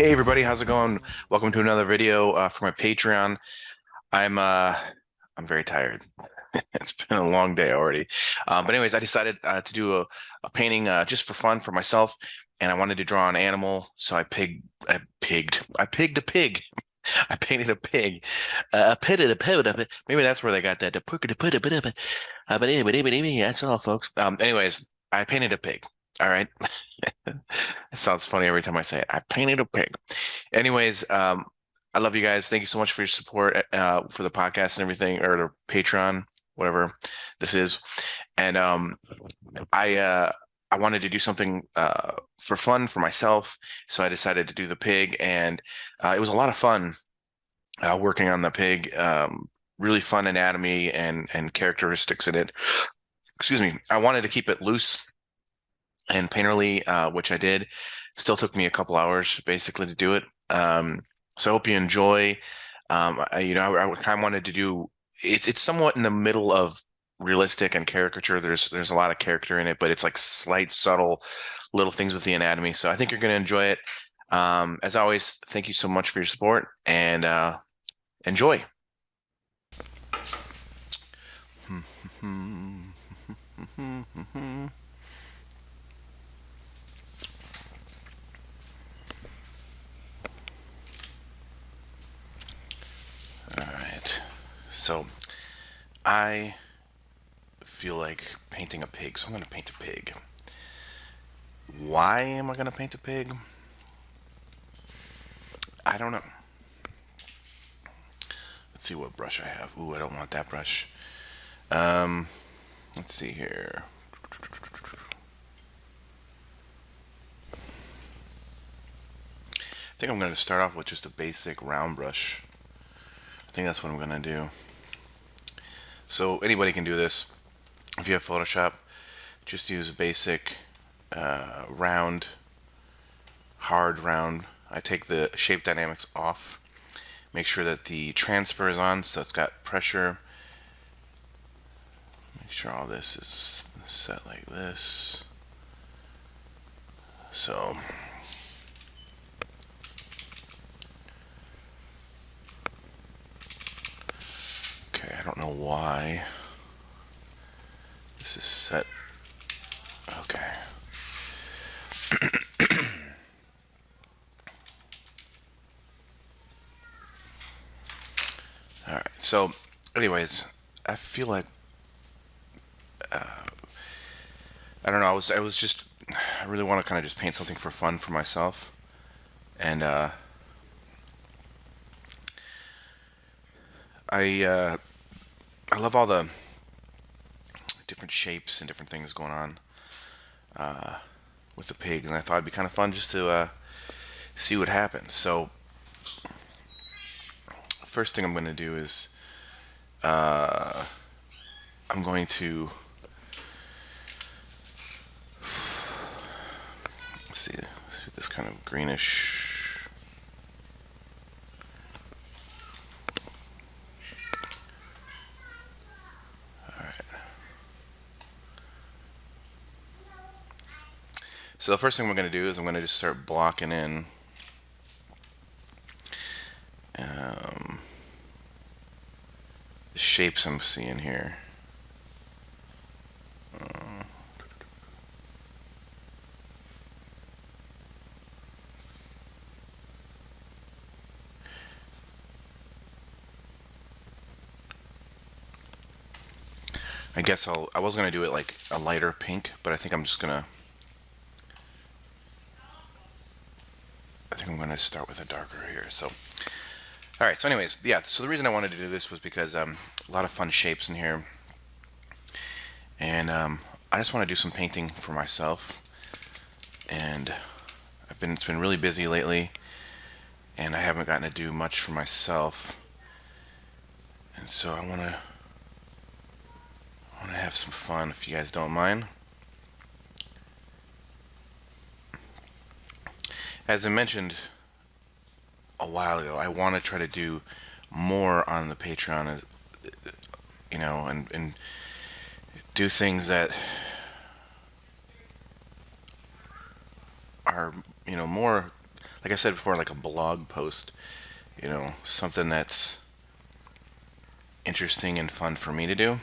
Hey everybody, how's it going? Welcome to another video for my Patreon. I'm uh I'm very tired. It's been a long day already. But anyways, I decided to do a painting just for fun for myself, and I wanted to draw an animal, so I pigged a pig. I painted a pig. I painted a pig. Maybe that's where they got that. But anyway, that's all, folks. Anyways, I painted a pig. All right. It sounds funny every time I say it. I painted a pig. Anyways, I love you guys. Thank you so much for your support for the podcast and everything, or the Patreon, whatever this is. And I uh, I wanted to do something for fun for myself, so I decided to do the pig, and it was a lot of fun working on the pig. Really fun anatomy and characteristics in it. Excuse me. I wanted to keep it loose and painterly, which I did. Still took me a couple hours basically to do it. So I hope you enjoy. I kind of wanted to do it's somewhat in the middle of realistic and caricature. There's a lot of character in it, but it's like slight, subtle little things with the anatomy. So I think you're going to enjoy it. As always, thank you so much for your support and enjoy. All right. So I feel like painting a pig, so I'm going to paint a pig. Why am I going to paint a pig? I don't know. Let's see what brush I have. Ooh, I don't want that brush. Um, let's see here. I think I'm going to start off with just a basic round brush. I think that's what I'm going to do. So anybody can do this. If you have Photoshop, just use a basic round, hard round. I take the shape dynamics off. Make sure that the transfer is on, so it's got pressure. Make sure all this is set like this. So okay, I don't know why this is set. Okay. All right. So, anyways, I feel like I don't know. I was just I really want to kind of just paint something for fun for myself, and I I love all the different shapes and different things going on with the pig, and I thought it'd be kind of fun just to see what happens. So, first thing I'm going to do is I'm going to let's see this kind of greenish. All right. So the first thing we're going to do is I'm going to just start blocking in the shapes I'm seeing here. I guess I was going to do it like a lighter pink, but I think I'm just going to I think I'm going to start with a darker here. So, all right. So, anyways, yeah. So the reason I wanted to do this was because a lot of fun shapes in here, and I just want to do some painting for myself. And it's been really busy lately, and I haven't gotten to do much for myself. And so I want to have some fun, if you guys don't mind. As I mentioned a while ago, I want to try to do more on the Patreon, and do things that are, more like I said before, like a blog post, something that's interesting and fun for me to do.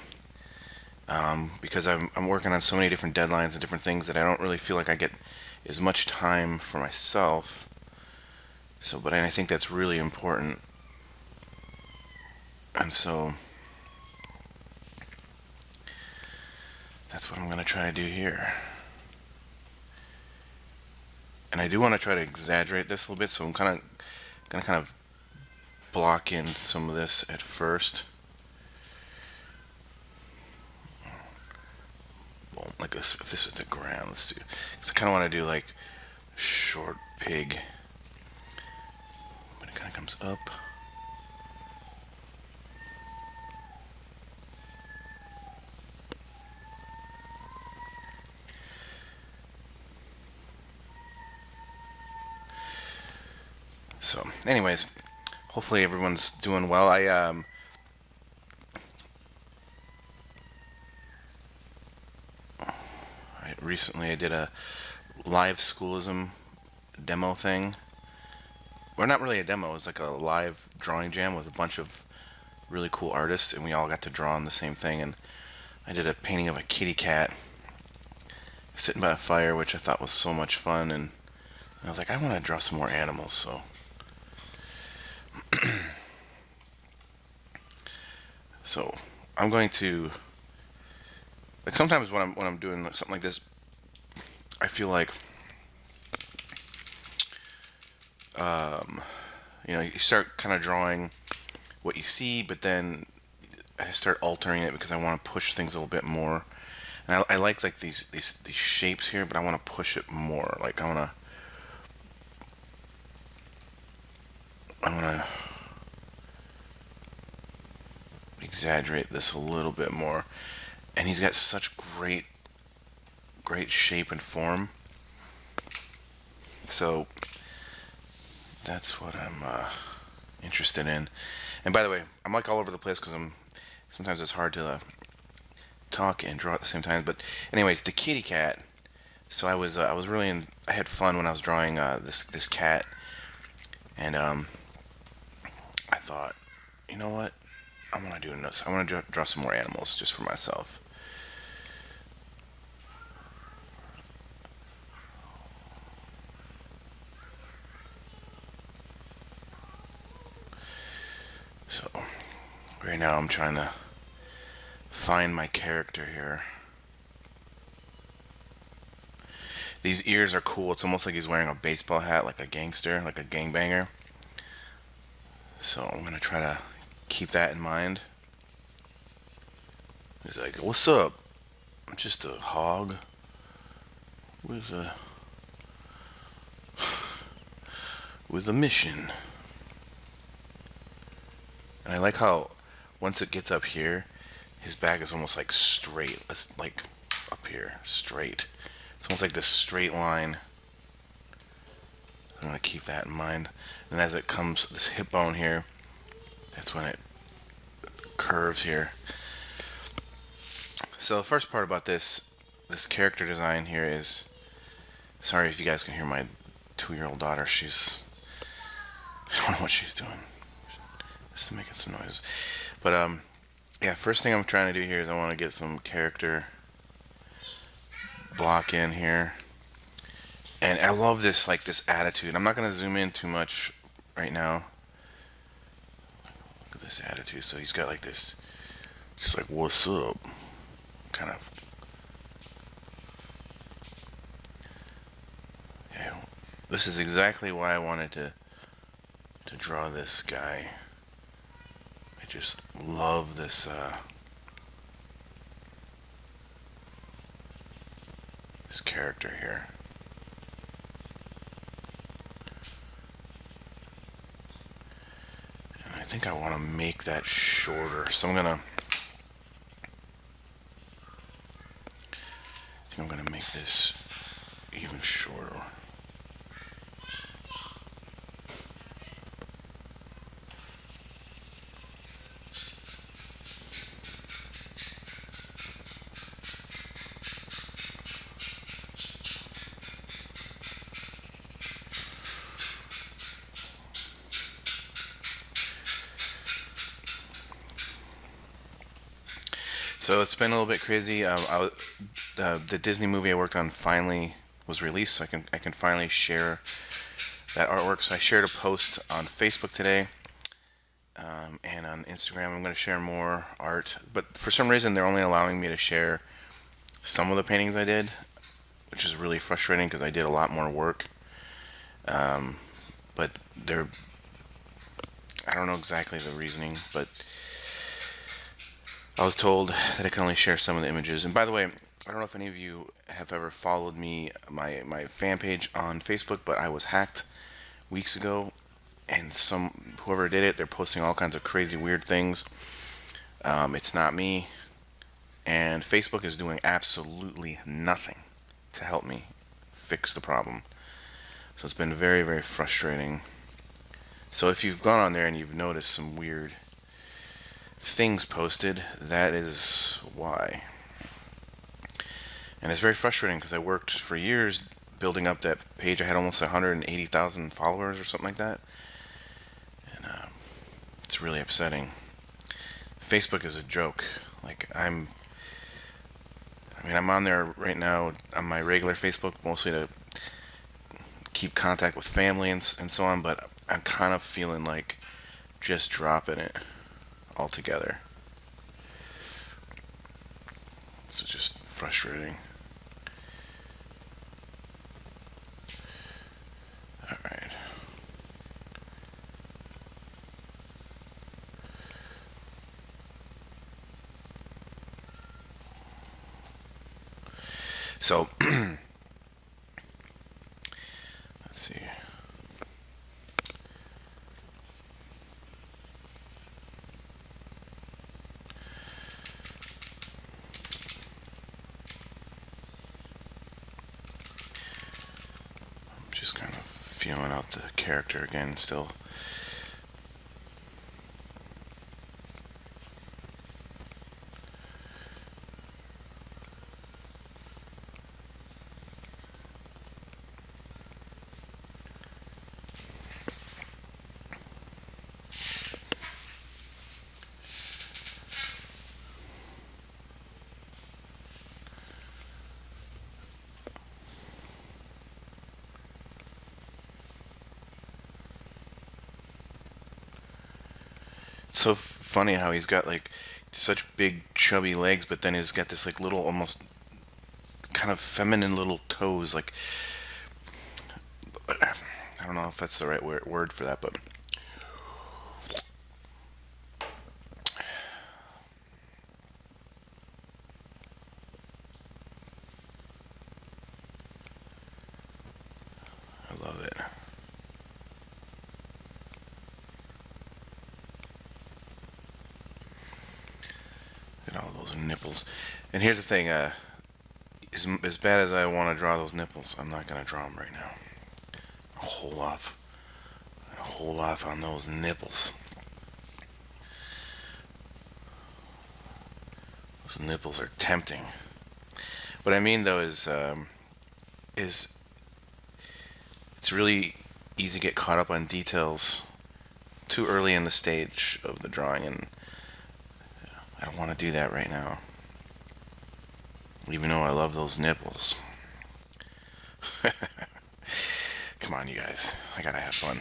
Because I'm working on so many different deadlines and different things that I don't really feel like I get as much time for myself. So, but I think that's really important. And so that's what I'm going to try to do here. And I do want to try to exaggerate this a little bit, so I'm going to kind of block in some of this at first. Well, like this, if this is the ground, let's do. Because I kind of want to do like short pig, but it kind of comes up. So, anyways, hopefully everyone's doing well. Recently I did a live schoolism demo thing. Well, not really a demo. It was like a live drawing jam with a bunch of really cool artists, and we all got to draw on the same thing. And I did a painting of a kitty cat sitting by a fire, which I thought was so much fun. And I was like, I want to draw some more animals. So I'm going to, like, sometimes when I'm doing something like this, I feel like you start kind of drawing what you see, but then I start altering it because I want to push things a little bit more. And I like these shapes here, but I want to push it more. Like I want to exaggerate this a little bit more. And he's got such great shape and form. So that's what I'm interested in. And by the way, I'm like all over the place because sometimes it's hard to talk and draw at the same time. But anyways, the kitty cat. So I was really I had fun when I was drawing this cat, and I thought, you know what, I want to do this. I want to draw some more animals just for myself. So right now I'm trying to find my character here. These ears are cool. It's almost like he's wearing a baseball hat, like a gangster, like a gangbanger. So I'm gonna try to keep that in mind. He's like, "What's up? I'm just a hog with a mission." And I like how once it gets up here, his back is almost like straight. It's like up here, straight. It's almost like this straight line. I'm gonna keep that in mind. And as it comes, this hip bone here, that's when it curves here. So the first part about this character design here is, sorry if you guys can hear my 2-year-old daughter. I don't know what she's doing. Just making some noise. But yeah, first thing I'm trying to do here is I want to get some character block in here. And I love this attitude. I'm not going to zoom in too much right now. Look at this attitude. So he's got like this, just like, what's up? Kind of. Yeah, this is exactly why I wanted to draw this guy. I just love this character here. And I think I want to make that shorter. So I think I'm gonna make this even shorter. So it's been a little bit crazy. The Disney movie I worked on finally was released, so I can finally share that artwork. So I shared a post on Facebook today, and on Instagram. I'm going to share more art, but for some reason they're only allowing me to share some of the paintings I did, which is really frustrating because I did a lot more work. But they're I don't know exactly the reasoning, but I was told that I can only share some of the images. And by the way, I don't know if any of you have ever followed me, my fan page on Facebook, but I was hacked weeks ago, and whoever did it, they're posting all kinds of crazy weird things. It's not me, and Facebook is doing absolutely nothing to help me fix the problem. So it's been very, very frustrating. So if you've gone on there and you've noticed some weird things posted, that is why. And it's very frustrating because I worked for years building up that page. I had almost 180,000 followers or something like that. And it's really upsetting. Facebook is a joke. Like, I'm on there right now on my regular Facebook mostly to keep contact with family and so on, but I'm kind of feeling like just dropping it altogether. It's just frustrating. All right. So, let's see. I'm just kind of feeling out the character again still. It's so funny how he's got like such big chubby legs, but then he's got this like little almost kind of feminine little toes. Like, I don't know if that's the right word for that, but I love it. Look at all those nipples. And here's the thing, as bad as I want to draw those nipples, I'm not going to draw them right now. I'll hold off. I'll hold off on those nipples. Those nipples are tempting. What I mean though is it's really easy to get caught up on details too early in the stage of the drawing, and I don't want to do that right now. Even though I love those nipples. Come on, you guys. I gotta have fun.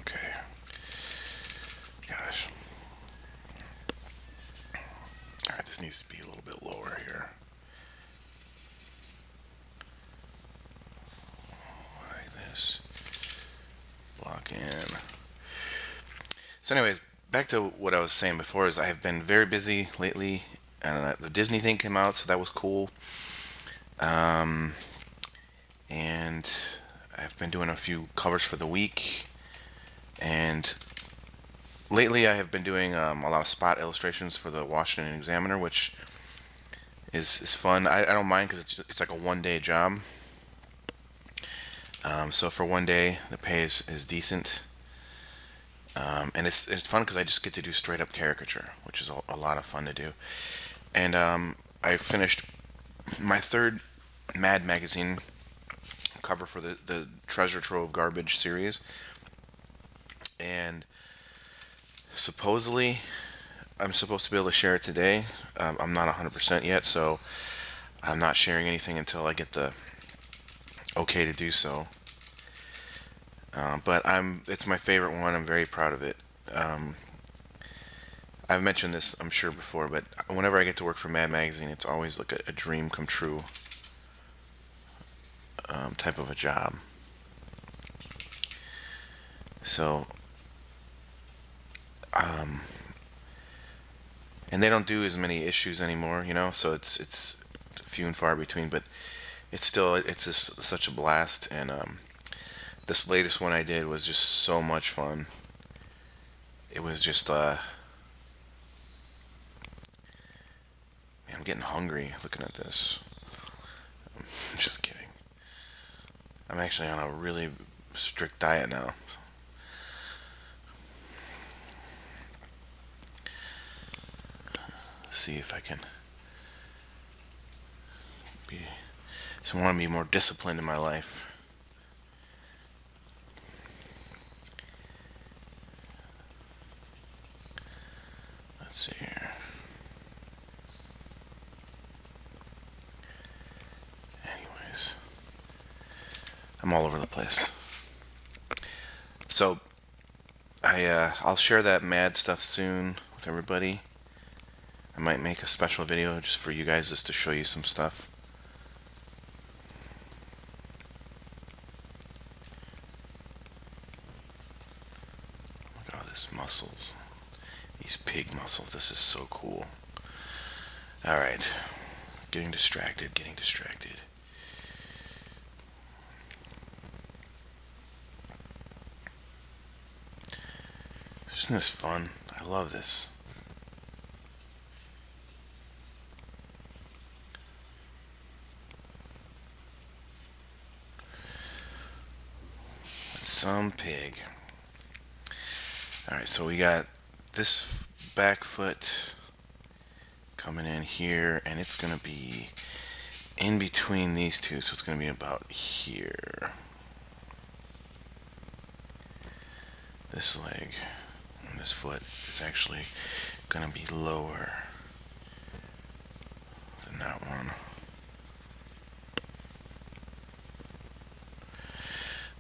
Okay. Gosh. Alright, this needs to be a little bit lower here. Like this. Block in. So anyways, back to what I was saying before is I have been very busy lately, and the Disney thing came out, so that was cool. And I've been doing a few covers for the week, and lately I have been doing a lot of spot illustrations for the Washington Examiner, which is fun. I don't mind because it's like a 1 day job. So for 1 day, the pay is decent. And it's fun because I just get to do straight up caricature, which is a lot of fun to do. And I finished my third Mad magazine cover for the Treasure Trove Garbage series. and supposedly I'm supposed to be able to share it today. I'm not 100% yet, so I'm not sharing anything until I get the okay to do so. But it's my favorite one. I'm very proud of it. Um, I've mentioned this, I'm sure, before, but whenever I get to work for Mad Magazine, it's always like a dream come true type of a job. So, and they don't do as many issues anymore, so it's few and far between, but it's just such a blast. And this latest one I did was just so much fun. It was just man, I'm getting hungry looking at this. I'm just kidding. I'm actually on a really strict diet now. See if I can be. So I want to be more disciplined in my life. Let's see here. Anyways, I'm all over the place. So I'll share that mad stuff soon with everybody. I might make a special video just for you guys, just to show you some stuff. Look at all these muscles. These pig muscles. This is so cool. Alright. Getting distracted, getting distracted. Isn't this fun? I love this. Some pig. Alright, so we got this back foot coming in here, and it's going to be in between these two, so it's going to be about here. This leg and this foot is actually going to be lower than that one.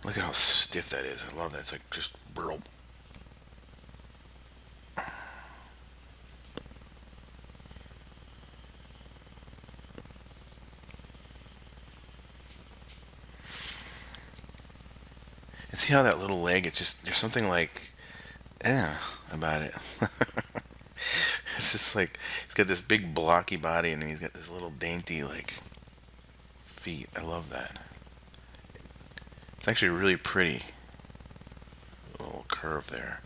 Look at how stiff that is. I love that. It's like just burl. And see how that little leg, it's just, there's something like, about it. It's just like, he's got this big blocky body and he's got this little dainty, like, feet. I love that. It's actually really pretty. A little curve there.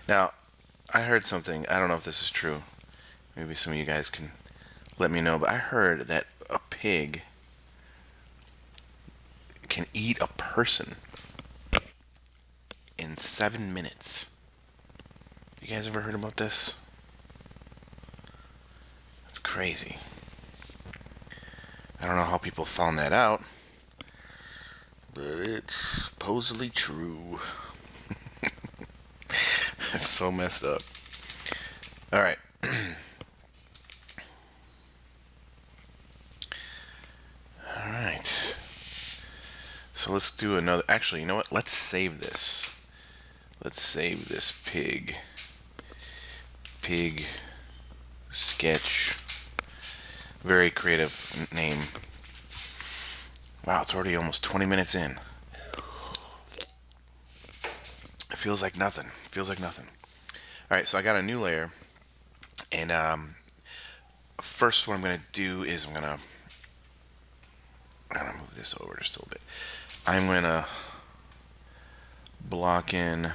Now, I heard something. I don't know if this is true. Maybe some of you guys can let me know. But I heard that a pig can eat a person in 7 minutes. You guys ever heard about this? That's crazy. I don't know how people found that out, but it's supposedly true. It's so messed up. All right. All right. So let's do another. Actually, you know what? Let's save this. Let's save this pig. Pig sketch. Very creative name. Wow, it's already almost 20 minutes in. It feels like nothing. Feels like nothing. All right, so I got a new layer, and first what I'm gonna do is I'm gonna move this over just a little bit. I'm gonna block in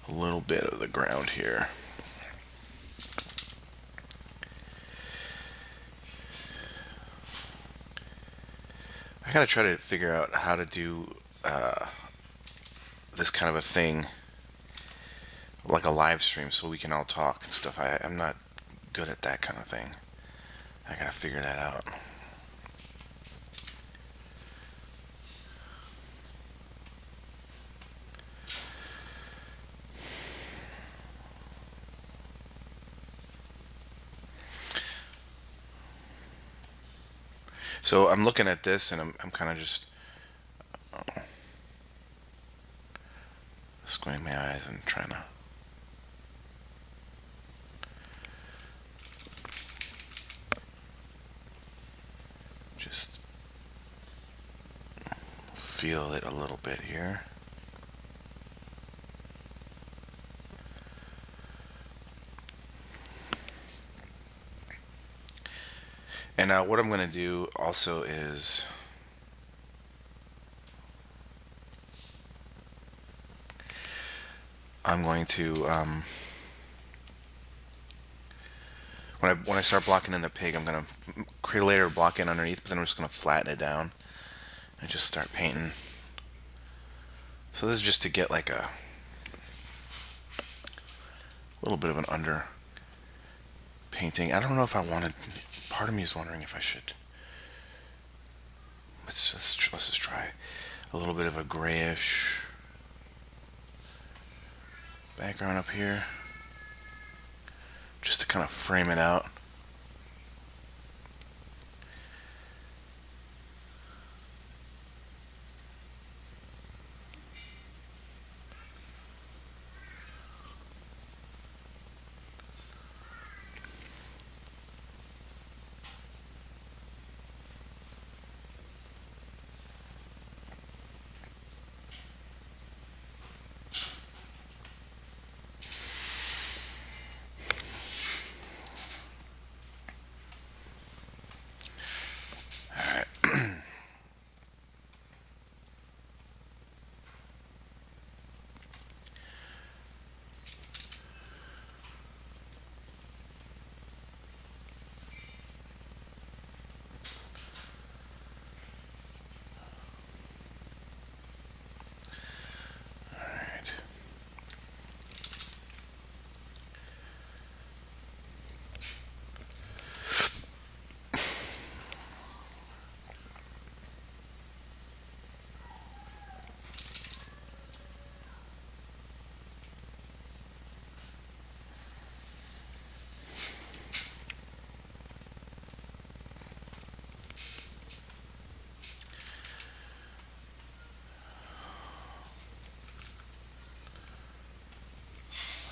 a little bit of the ground here. I gotta try to figure out how to do this kind of a thing, like a live stream, so we can all talk and stuff. I'm not good at that kind of thing. I gotta figure that out. So I'm looking at this and I'm kind of just squinting my eyes and trying to just feel it a little bit here. And what I'm going to do also is I'm going to when I start blocking in the pig, I'm going to create a layer of block in underneath, but then I'm just going to flatten it down and just start painting. So this is just to get like a little bit of an under painting. I don't know if I wanted. Part of me is wondering if I should. Let's just try a little bit of a grayish background up here, just to kind of frame it out.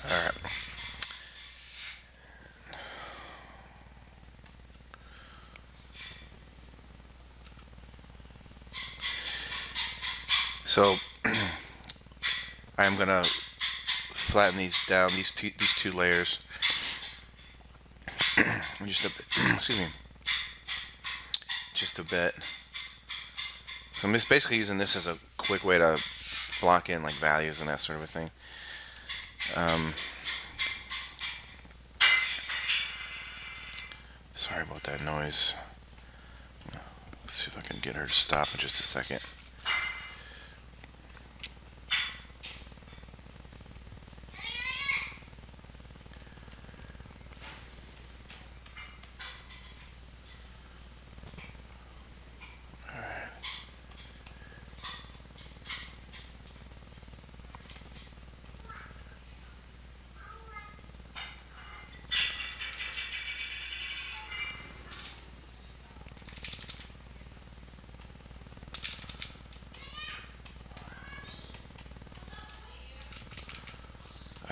All right. So I'm gonna flatten these down, these two layers, just a bit, excuse me, just a bit. So I'm just basically using this as a quick way to block in like values and that sort of a thing. Sorry about that noise. Let's see if I can get her to stop in just a second.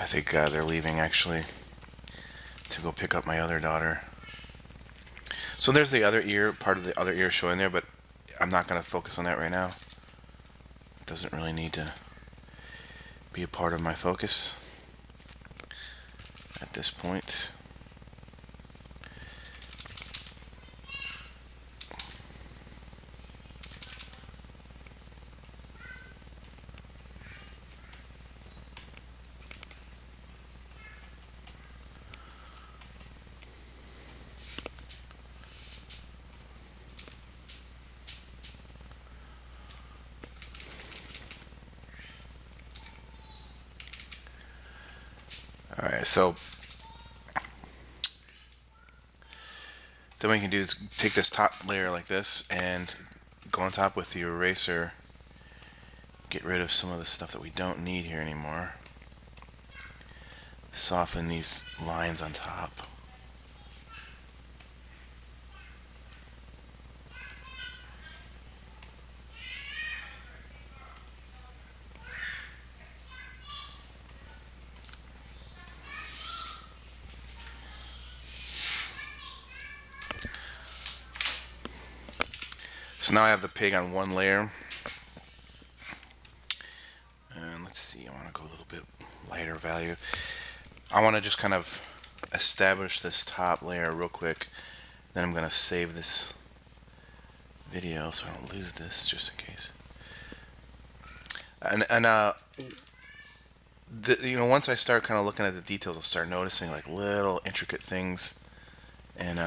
I think they're leaving actually to go pick up my other daughter. So there's the other ear, part of the other ear showing there, but I'm not going to focus on that right now. It doesn't really need to be a part of my focus at this point. Alright, so then what you can do is take this top layer like this and go on top with the eraser, get rid of some of the stuff that we don't need here anymore, soften these lines on top. So now I have the pig on one layer. And let's see, I want to go a little bit lighter value. I want to just kind of establish this top layer real quick. Then I'm going to save this video so I don't lose this, just in case. And once I start kind of looking at the details, I'll start noticing like little intricate things. And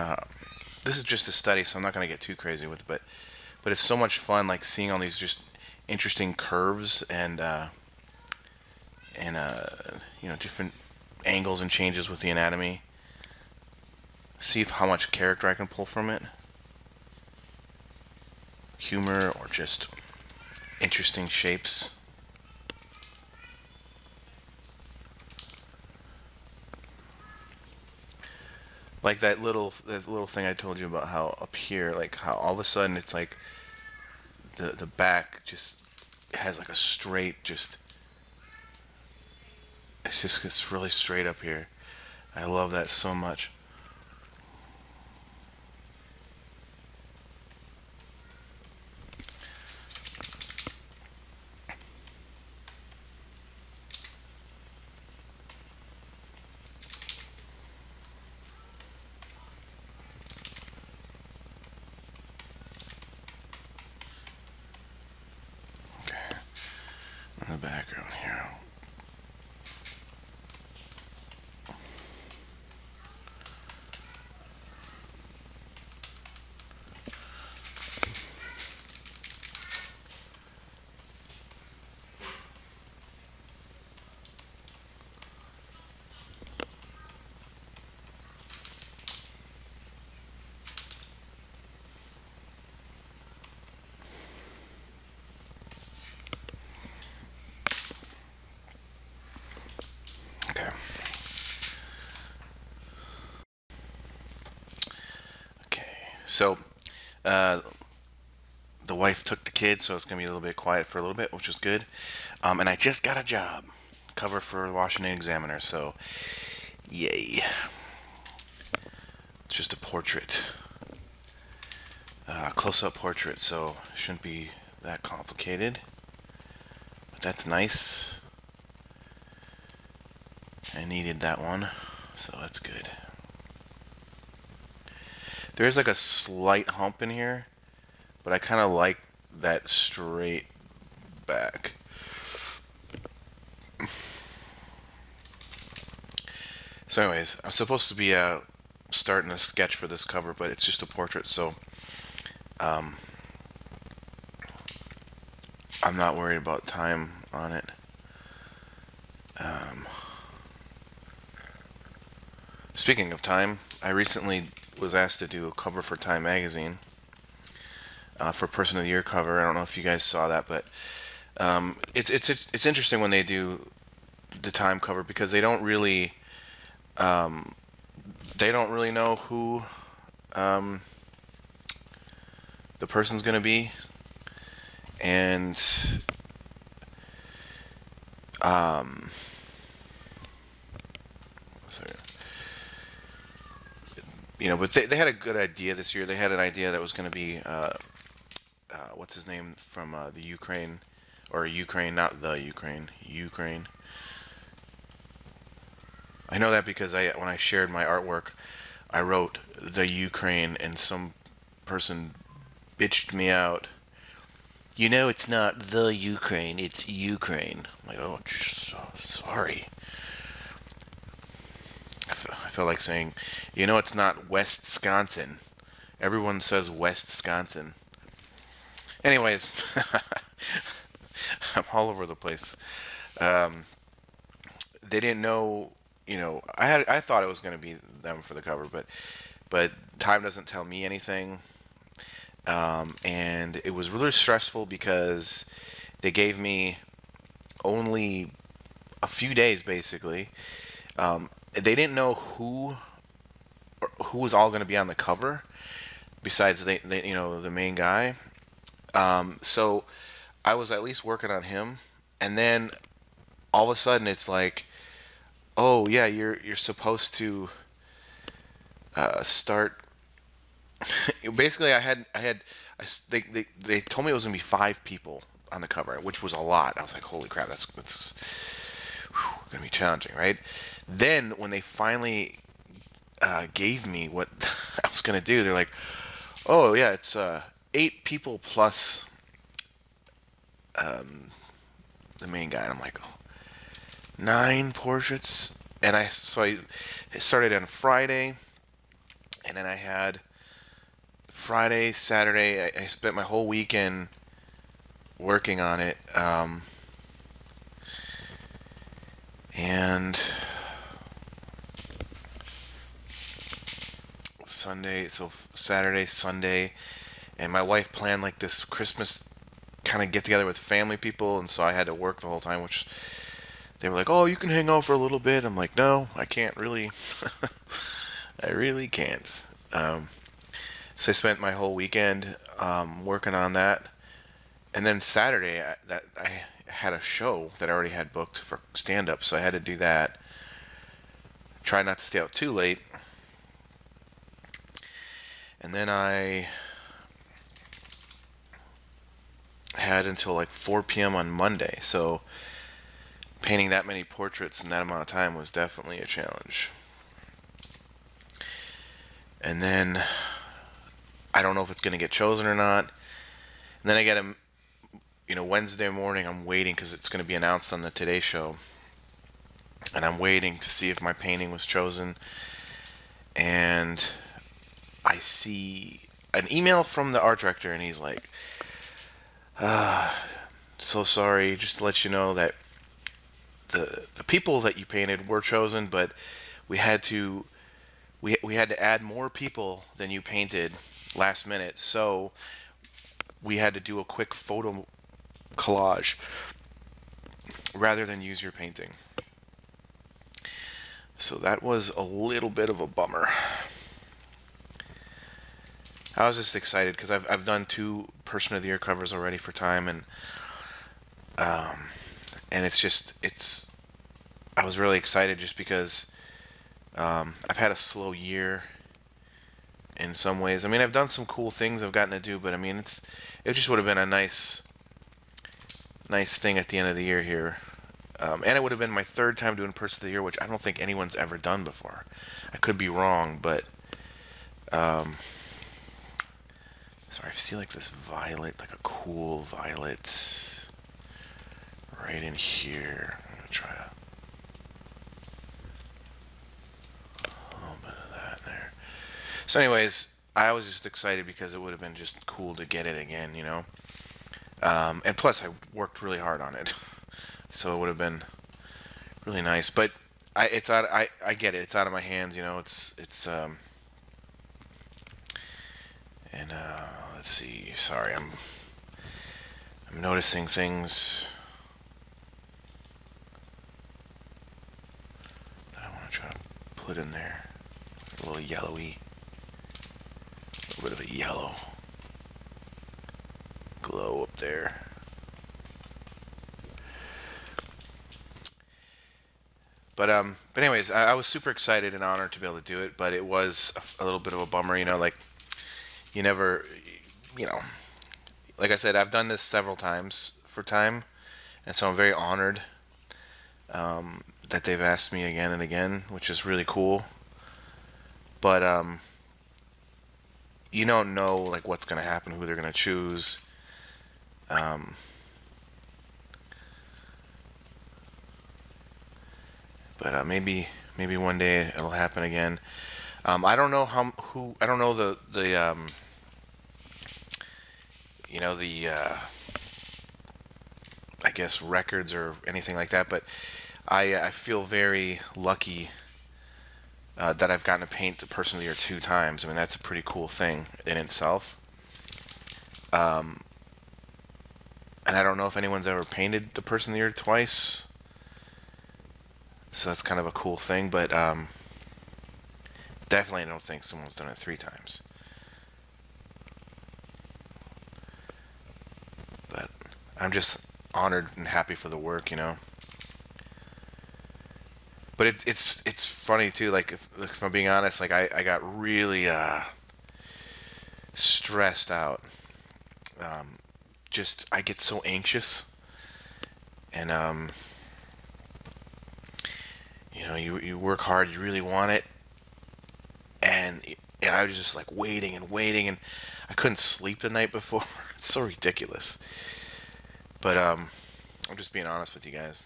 this is just a study, so I'm not going to get too crazy with it, but it's so much fun, like seeing all these just interesting curves and different angles and changes with the anatomy. See how much character I can pull from it. Humor or just interesting shapes. Like that little thing I told you about, how up here, like how all of a sudden it's like the back just has like a straight, just it's really straight up here. I love that so much. Okay, in the background here. Okay. Okay. So, uh, the wife took the kids, so it's gonna be a little bit quiet for a little bit, which is good. And I just got a job, cover for the Washington Examiner, so yay! It's just a portrait, close-up portrait, so shouldn't be that complicated. But that's nice. I needed that one, so that's good. There's like a slight hump in here, but I kind of like that straight back. So anyways, I'm supposed to be starting a sketch for this cover, but it's just a portrait, so um, I'm not worried about time on it. Um, Speaking of time, I recently was asked to do a cover for Time magazine, for Person of the Year cover. I don't know if you guys saw that, but it's interesting when they do the Time cover, because they don't really know who um, the person's gonna be, and um, sorry. But they had a good idea this year. They had an idea that was going to be what's his name from the Ukraine, or Ukraine, not the Ukraine, Ukraine. I know that because when I shared my artwork, I wrote the Ukraine, and some person bitched me out. It's not the Ukraine, it's Ukraine. I'm like, oh, sorry. I felt like saying, it's not West Wisconsin. Everyone says West Wisconsin. Anyways, I'm all over the place. Um, they didn't know, I thought it was going to be them for the cover, but time doesn't tell me anything. And it was really stressful because they gave me only a few days, basically. They didn't know who was all going to be on the cover besides the main guy. So I was at least working on him, and then all of a sudden it's like, oh yeah, you're supposed to start Basically, they told me it was gonna be 5 people on the cover, which was a lot. I was like, holy crap, that's gonna be challenging, right? Then when they finally gave me what I was gonna do, they're like, oh yeah, it's 8 people plus the main guy. And I'm like, oh, 9 portraits, and I started on Friday, and then I had Friday, Saturday. I spent my whole weekend working on it, and Sunday, so Saturday, Sunday, and my wife planned like this Christmas kind of get together with family people, and so I had to work the whole time, which they were like, "Oh, you can hang out for a little bit." I'm like, "No, I can't really. I really can't." So I spent my whole weekend working on that, and then Saturday I had a show that I already had booked for stand up, so I had to do that. Try not to stay out too late, and then I had until like 4 p.m. on Monday. So painting that many portraits in that amount of time was definitely a challenge. And then I don't know if it's going to get chosen or not. And then I get a, Wednesday morning, I'm waiting because it's going to be announced on the Today Show. And I'm waiting to see if my painting was chosen. And I see an email from the art director, and he's like, so sorry, just to let you know that the people that you painted were chosen, but we had to we had to add more people than you painted last minute, so we had to do a quick photo collage rather than use your painting. So that was a little bit of a bummer. I was just excited because I've done 2 Person of the Year covers already for Time, and it's I was really excited just because I've had a slow year in some ways. I mean, I've done some cool things I've gotten to do, but I mean, it just would have been a nice thing at the end of the year here. And it would have been my 3rd time doing Person of the Year, which I don't think anyone's ever done before. I could be wrong, but sorry, I see like this violet, like a cool violet right in here. I'm gonna try a little bit of that there. So, anyways, I was just excited because it would have been just cool to get it again. And plus, I worked really hard on it, so it would have been really nice. But it's out. I get it. It's out of my hands. It's and let's see. Sorry, I'm noticing things that I want to try to put in there. A little yellowy, a little bit of a yellow glow up there. But anyways, I was super excited and honored to be able to do it, but it was a little bit of a bummer, like you never, you know, like I said, I've done this several times for Time, and so I'm very honored that they've asked me again and again, which is really cool. But you don't know like what's gonna happen, who they're gonna choose. Um, but maybe one day it'll happen again. I don't know who I don't know the I guess records or anything like that, but I feel very lucky that I've gotten to paint the Person of the Year 2 times. I mean, that's a pretty cool thing in itself. And I don't know if anyone's ever painted the Person of the Year twice, so that's kind of a cool thing. But definitely, I don't think someone's done it 3 times. But I'm just honored and happy for the work. But it's funny too. Like if I'm being honest, like I got really stressed out. Um, just I get so anxious, and you work hard, you really want it, and and I was just like waiting and waiting, and I couldn't sleep the night before. It's so ridiculous. But I'm just being honest with you guys.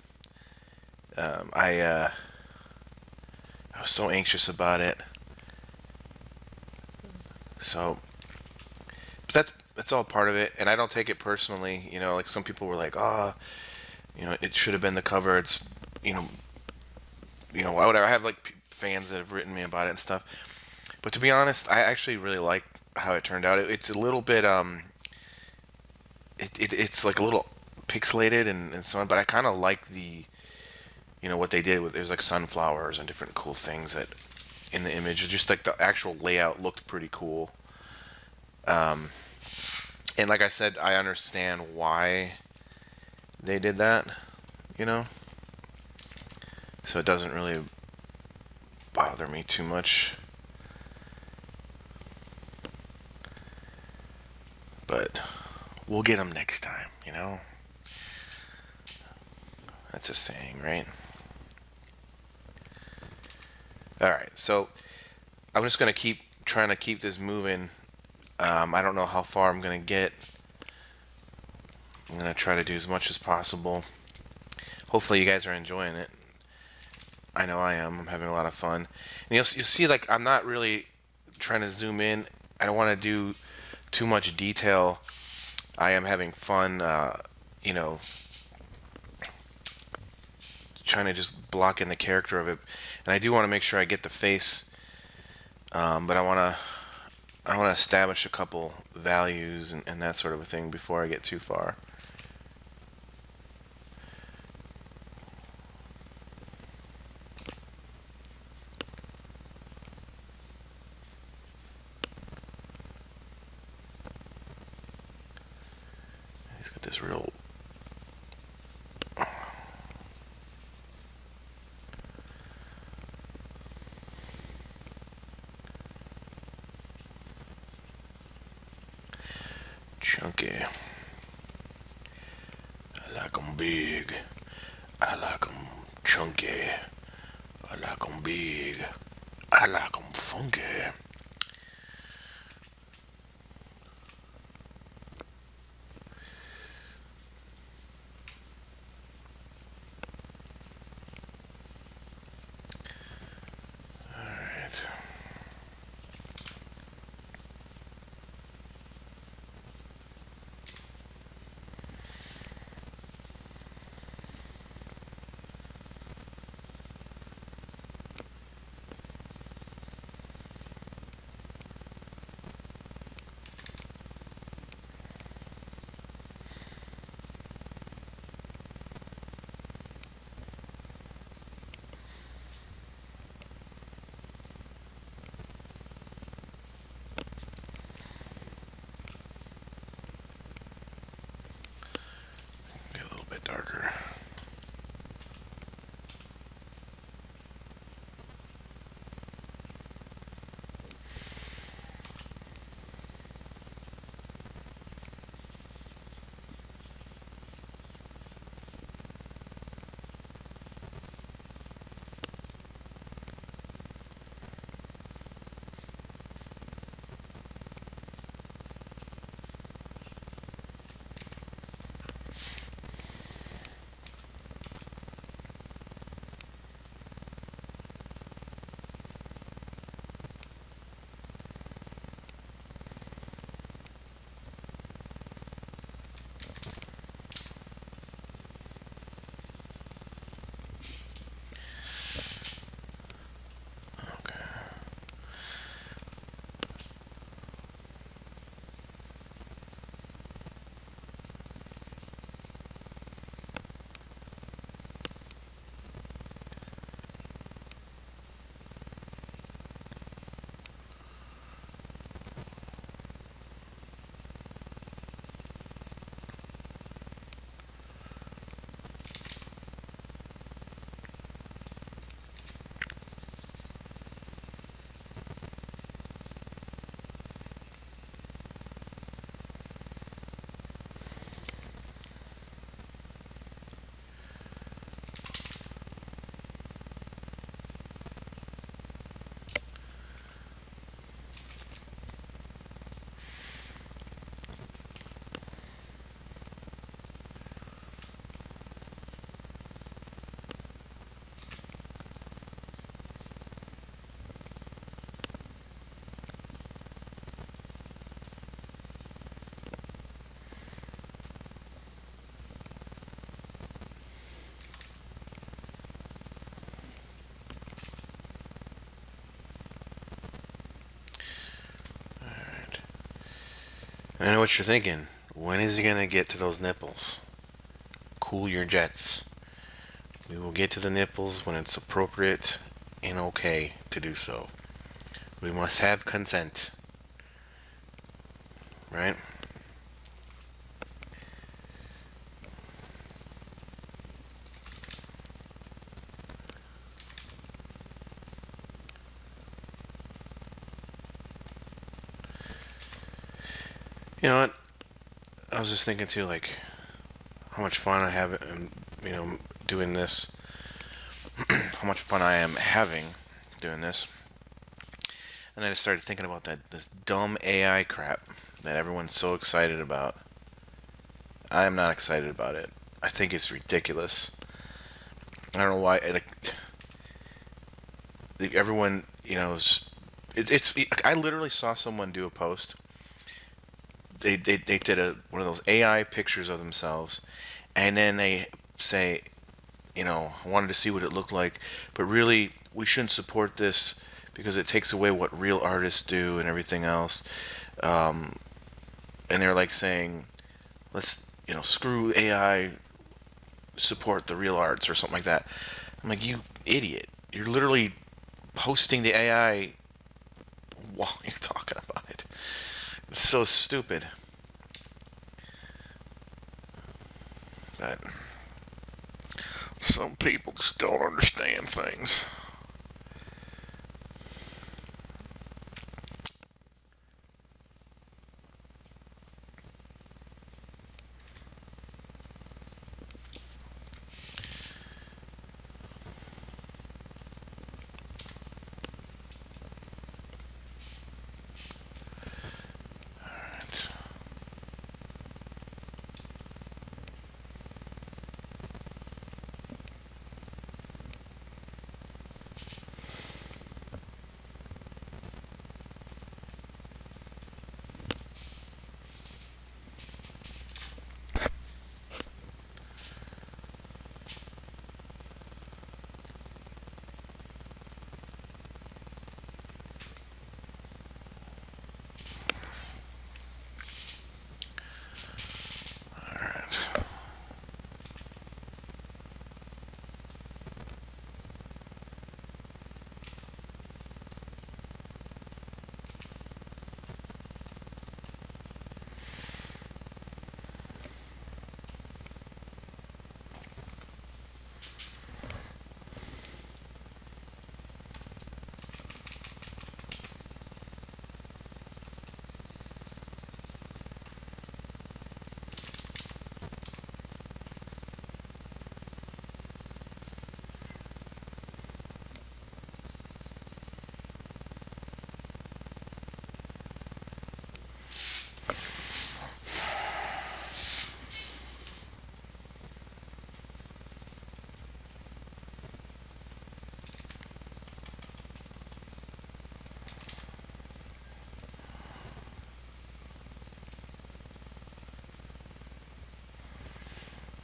Um, I uh, I was so anxious about it. So, but that's all part of it, and I don't take it personally. Like some people were like, "Oh, it should have been the cover." It's, you know, whatever. I have like fans that have written me about it and stuff. But to be honest, I actually really like how it turned out. It's a little bit it's like a little pixelated and so on, but I kind of like what they did with there's like sunflowers and different cool things that in the image. Just like the actual layout looked pretty cool. And like I said, I understand why they did that, you know? So it doesn't really bother me too much. But we'll get them next time, you know? That's a saying, right? All right, so I'm just gonna keep trying to keep this moving. I don't know how far I'm gonna get. I'm gonna try to do as much as possible. Hopefully, you guys are enjoying it. I know I am. I'm having a lot of fun. And you'll see, like I'm not really trying to zoom in. I don't want to do too much detail. I am having fun. You know, trying to just block in the character of it, and I do want to make sure I get the face. But I want to establish a couple values and that sort of a thing before I get too far. He's got this real chunky. I like 'em big. I like 'em chunky. I like 'em big. I like 'em funky. Alright. Get a little bit darker. I know what you're thinking. When is he gonna get to those nipples? Cool your jets. We will get to the nipples when it's appropriate and okay to do so. We must have consent, right? You know what? I was just thinking too, like how much fun I have, doing this. How much fun I am having doing this, and then I started thinking about this dumb AI crap that everyone's so excited about. I am not excited about it. I think it's ridiculous. I don't know why. Like everyone, is just I literally saw someone do a post. They did one of those AI pictures of themselves, and then they say, I wanted to see what it looked like, but really we shouldn't support this because it takes away what real artists do and everything else. And they're like saying, let's screw AI, support the real arts or something like that. I'm like, you idiot! You're literally posting the AI while you're talking about it. It's so stupid. But some people just don't understand things. All right.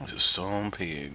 This is some pig.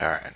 All right.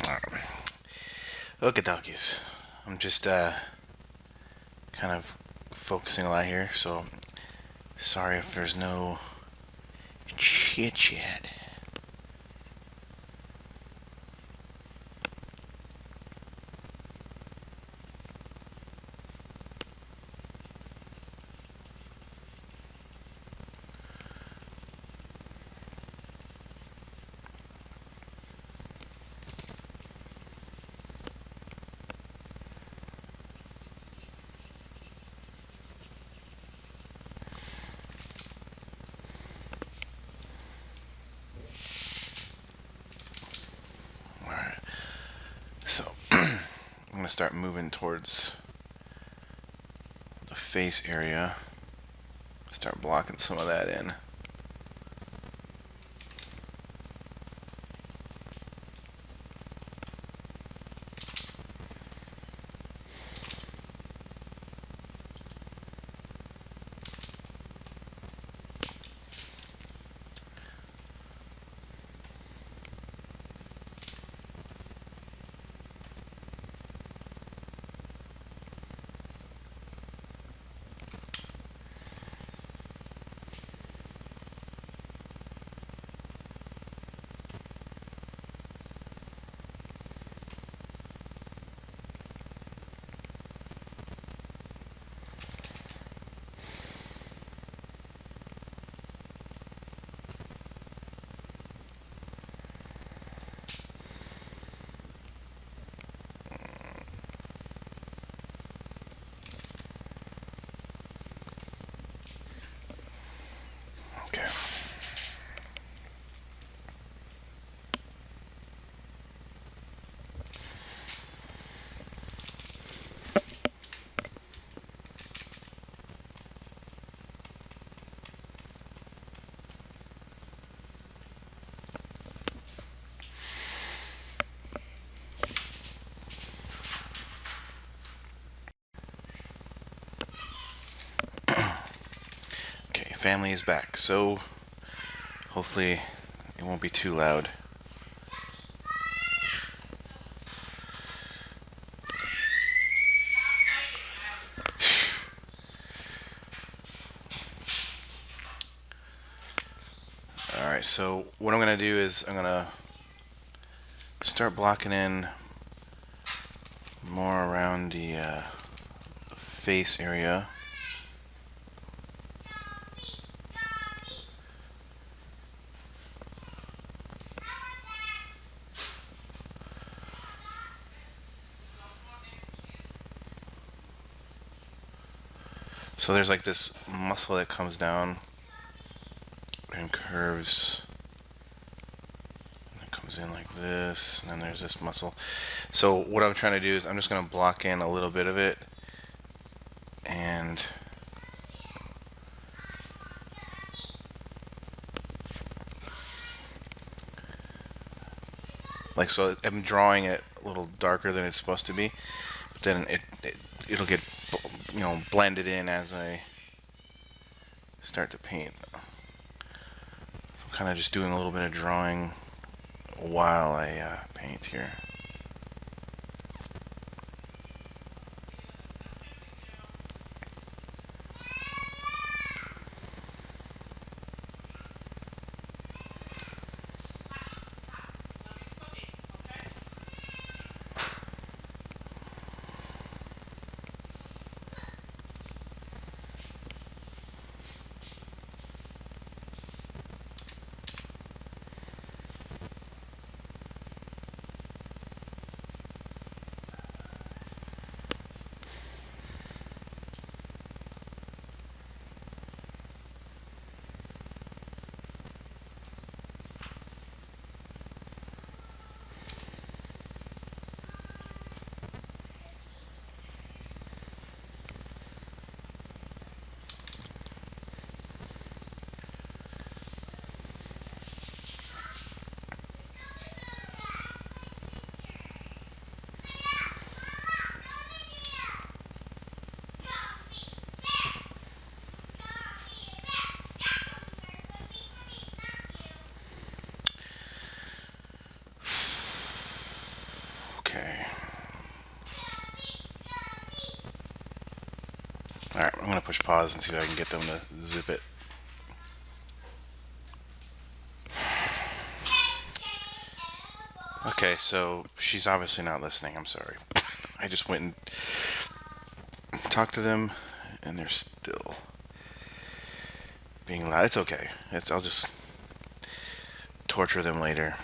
All right. Okay, doggies. I'm just kind of focusing a lot here, so sorry if there's no chit chat. All right. So I'm gonna start moving towards the face area. Start blocking some of that in. Okay. Okay, family is back, so hopefully it won't be too loud. Alright, so what I'm gonna do is I'm gonna start blocking in more around the face area. So there's like this muscle that comes down and curves. And it comes in like this, and then there's this muscle. So what I'm trying to do is I'm just gonna block in a little bit of it, and like, so I'm drawing it a little darker than it's supposed to be, but then it'll get, you know, blended in as I start to paint. So I'm kind of just doing a little bit of drawing while I paint here. All right, I'm gonna push pause and see if I can get them to zip it. Okay, so she's obviously not listening. I'm sorry. I just went and talked to them, and they're still being loud. It's okay. I'll just torture them later.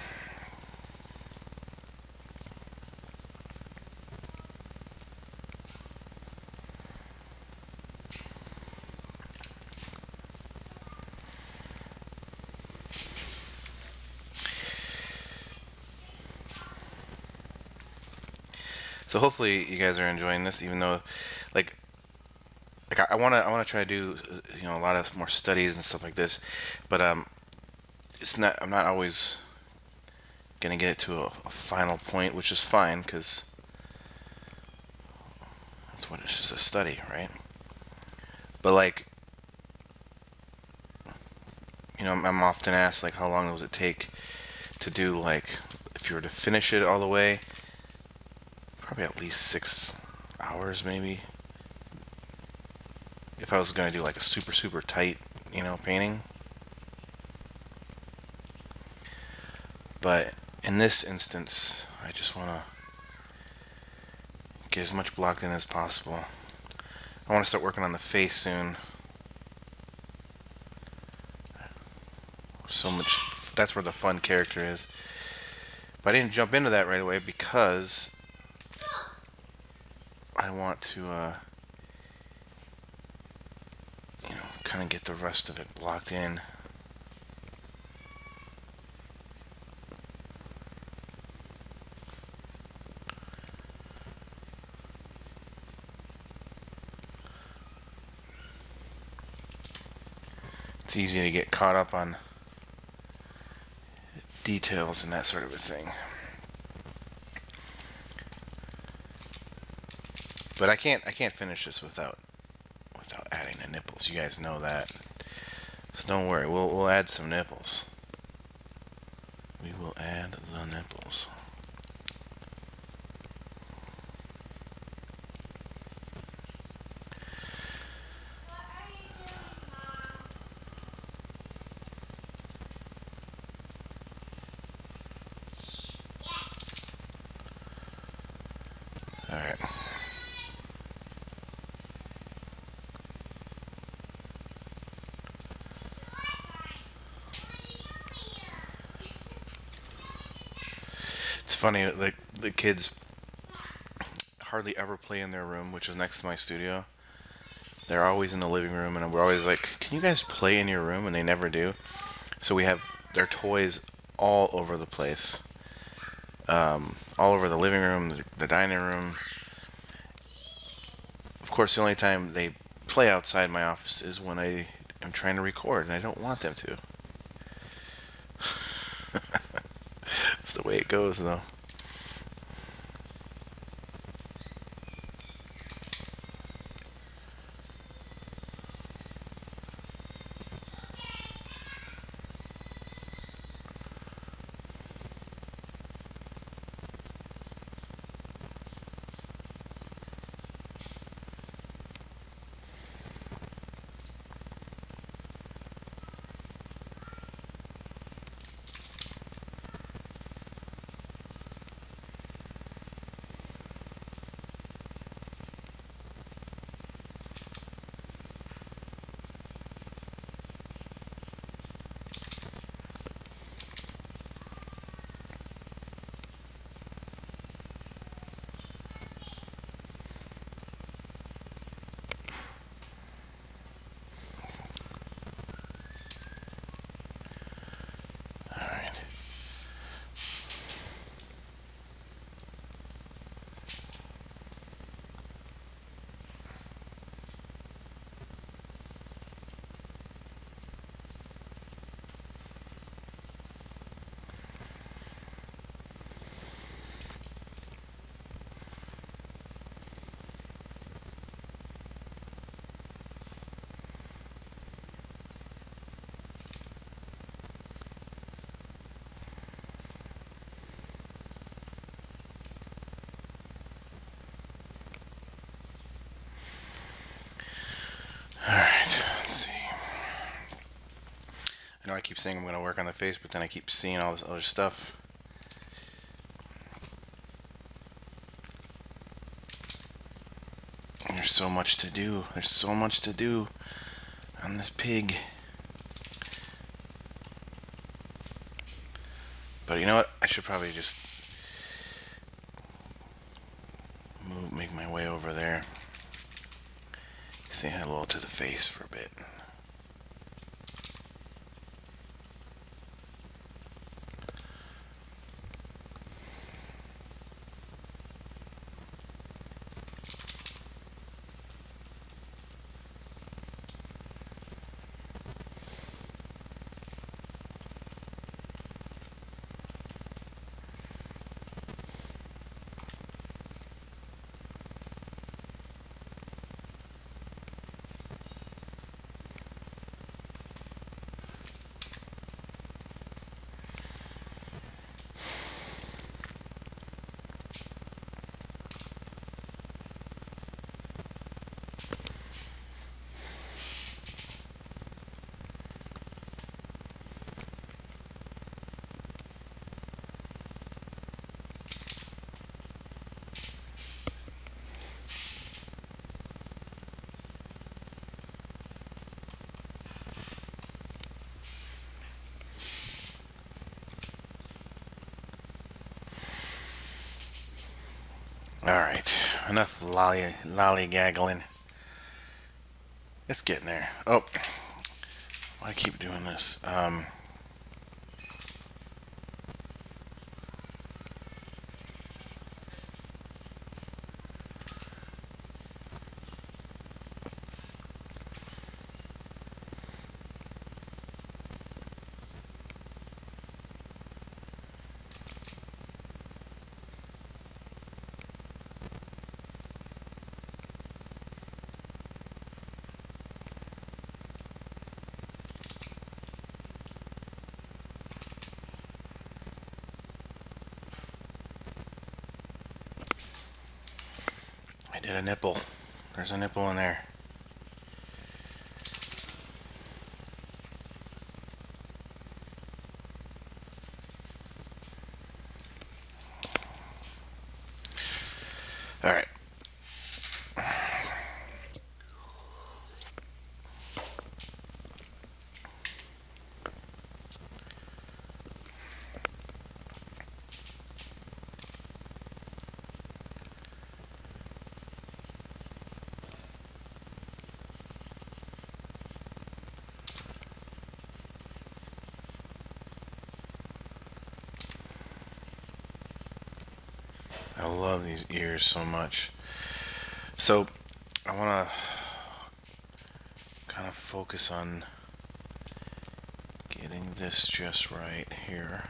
So hopefully you guys are enjoying this, even though, like, I wanna try to do a lot of more studies and stuff like this, but it's not. I'm not always gonna get it to a final point, which is fine because that's what it's just a study, right? But like, I'm often asked like, how long does it take to do like, if you were to finish it all the way, probably at least 6 hours maybe. If I was gonna do like a super super tight, painting. But in this instance, I just wanna get as much blocked in as possible. I want to start working on the face soon. So much. That's where the fun character is. But I didn't jump into that right away because I want to, kind of get the rest of it blocked in. It's easy to get caught up on details and that sort of a thing. But I can't finish this without adding the nipples. You guys know that. So don't worry, we'll add some nipples. We will add the nipples. All right. It's funny, like the kids hardly ever play in their room, which is next to my studio. They're always in the living room, and we're always like, "Can you guys play in your room?" And they never do. So we have their toys all over the place, all over the living room, the dining room. Of course, the only time they play outside my office is when I am trying to record, and I don't want them to. That's the way it goes, though. I know I keep saying I'm going to work on the face, but then I keep seeing all this other stuff. There's so much to do. There's so much to do on this pig. But you know what? I should probably just make my way over there. Say hello to the face for a bit. Alright, enough lollygaggling. It's getting there. Oh, why I keep doing this? I did a nipple. There's a nipple in there. Alright. I love these ears so much. So, I want to kind of focus on getting this just right here.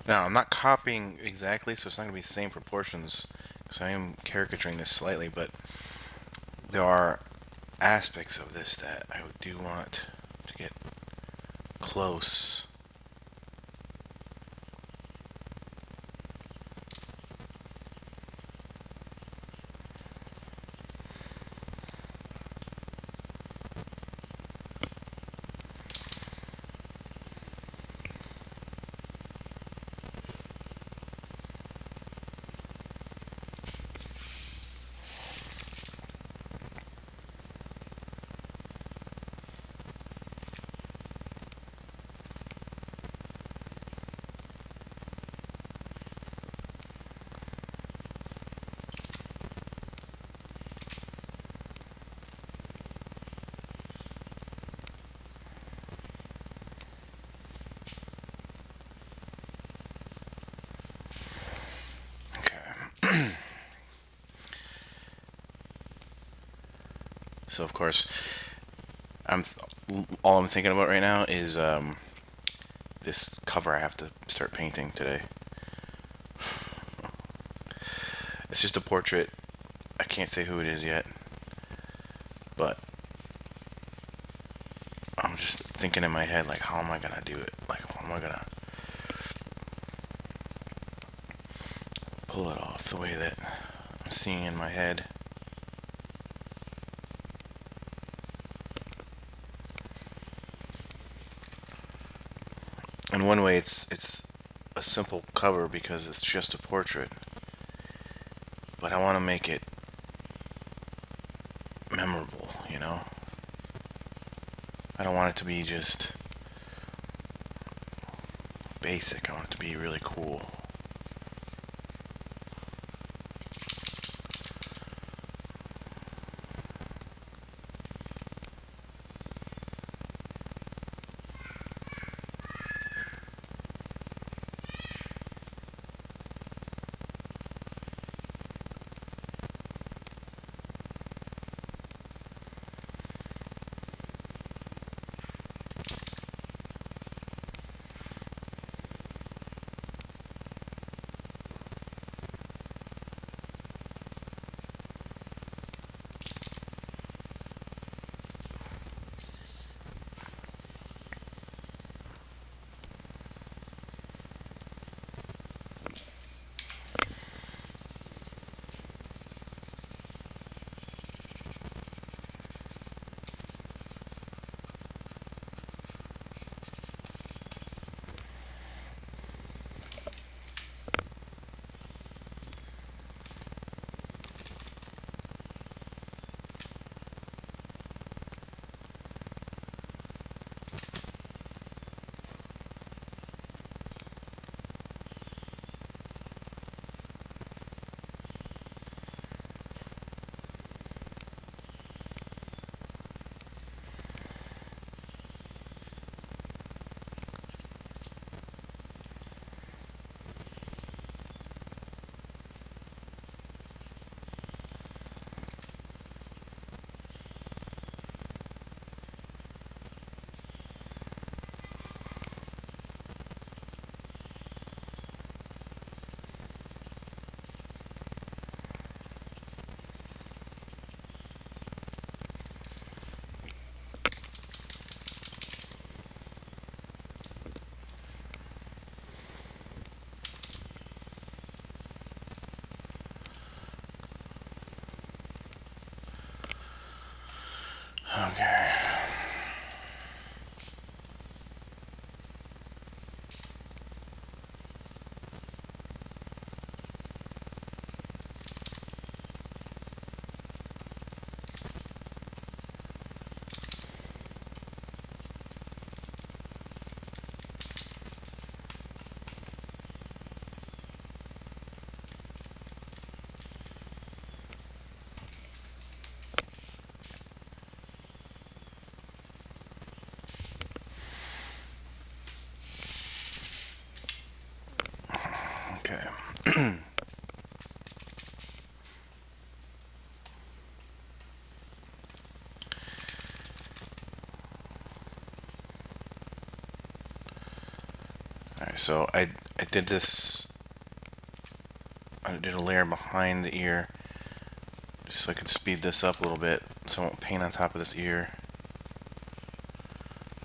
Now, I'm not copying exactly, so it's not going to be the same proportions, because I am caricaturing this slightly, but there are aspects of this that I do want to get close. So of course, all I'm thinking about right now is this cover I have to start painting today. It's just a portrait. I can't say who it is yet, but I'm just thinking in my head, like, how am I gonna do it? Like, how am I gonna pull it off the way that I'm seeing in my head? In one way, it's a simple cover because it's just a portrait, but I want to make it memorable, you know? I don't want it to be just basic. I want it to be really cool. Okay. Okay. Alright, so I did this. I did a layer behind the ear just so I could speed this up a little bit so I won't paint on top of this ear.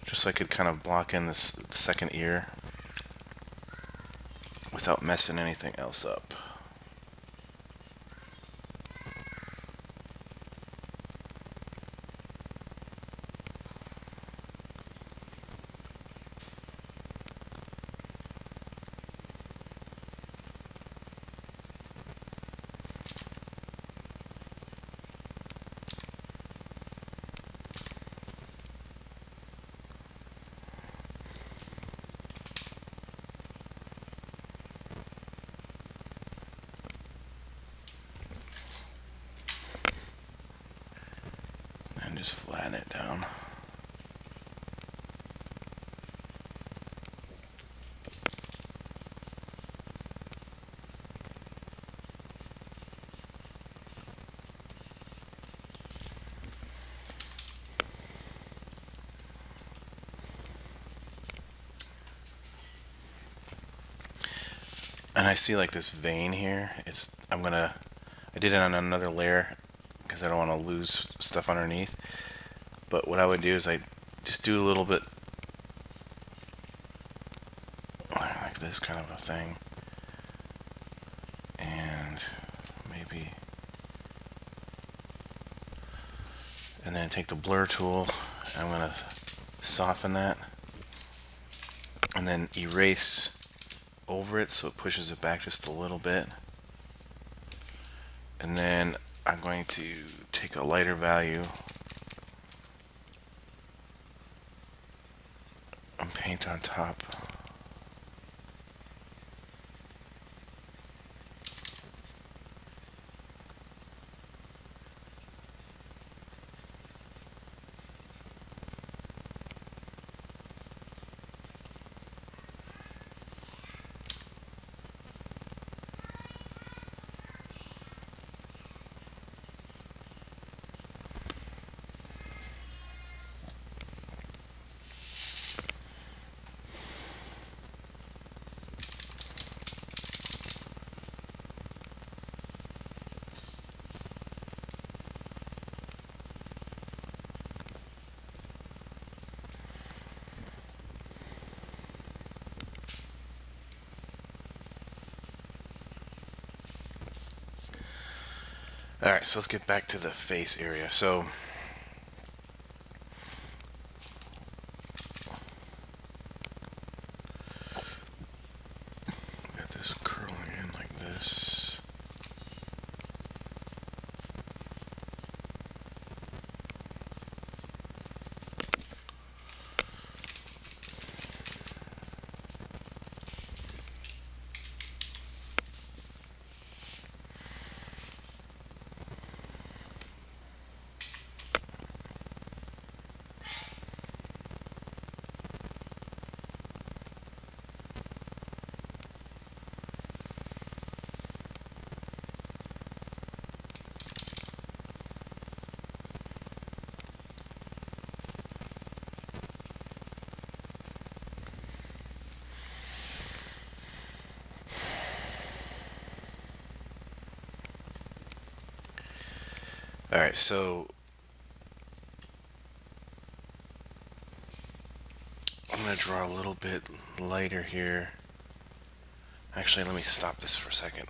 Just so I could kind of block in this the second ear without messing anything else up. And just flatten it down. And I see like this vein here. I did it on another layer because I don't want to lose stuff underneath. But what I would do is I just do a little bit like this kind of a thing. And maybe, and then take the blur tool. I'm going to soften that. and then erase over it so it pushes it back just a little bit. And then I'm going to take a lighter value and paint on top. Alright, so let's get back to the face area. So got this curling in like this. Alright, so I'm going to draw a little bit lighter here. Actually, let me stop this for a second.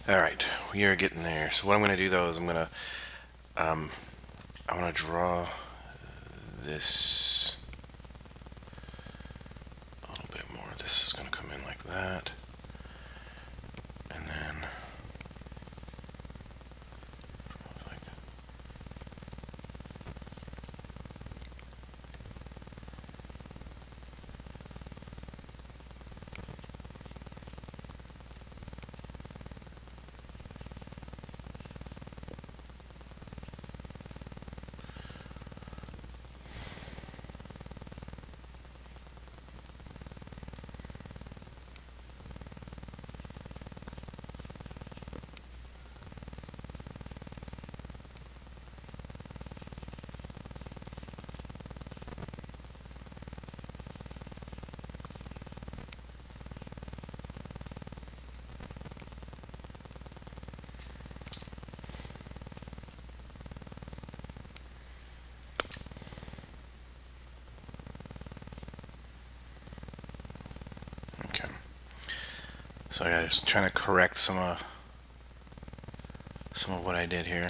Alright, we are getting there. So what I'm going to do though is I want to draw this a little bit more. This is going to come in like that. And then like, okay. So yeah, just trying to correct some of what I did here.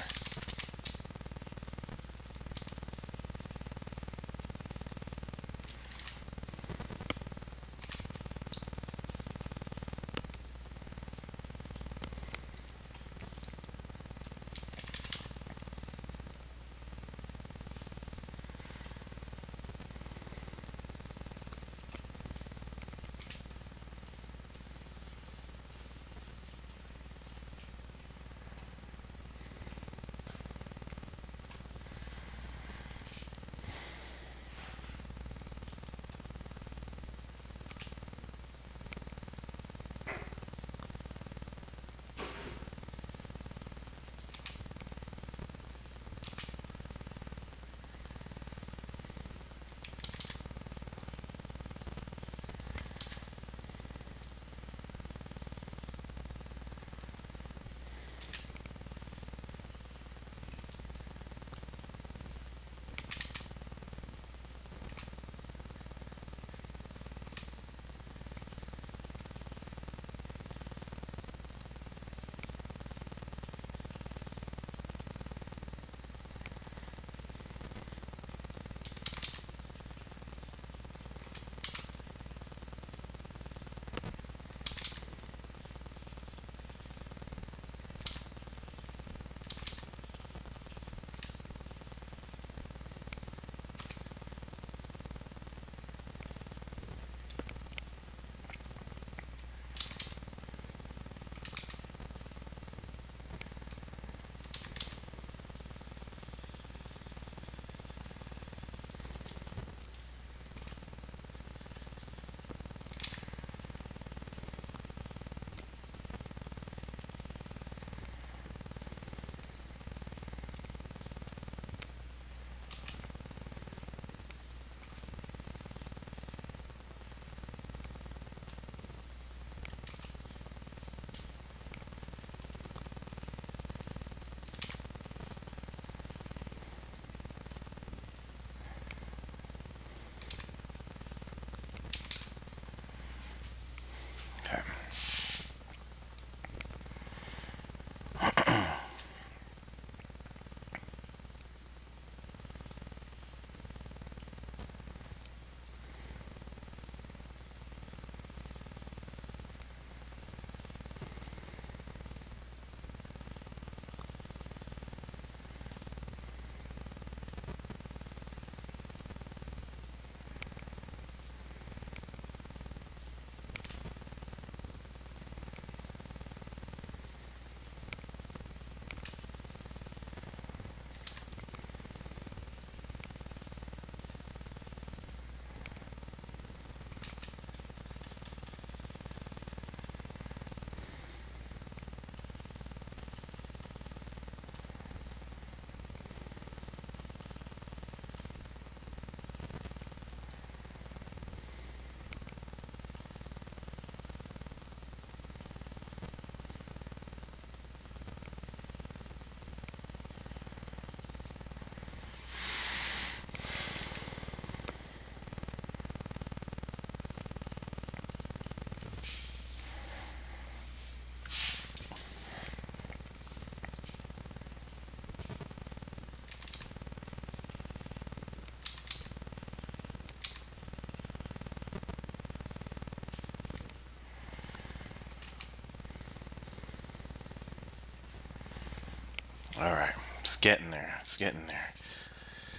All right, it's getting there. It's getting there.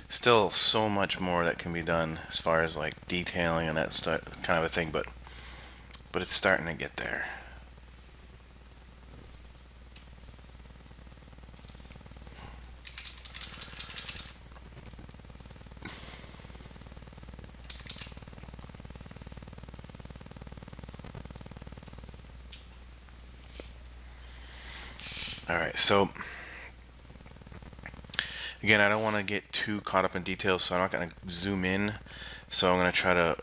Still so much more that can be done as far as like detailing and that stuff, kind of a thing, but it's starting to get there. All right, so again, I don't want to get too caught up in details, so I'm not going to zoom in. So I'm going to try to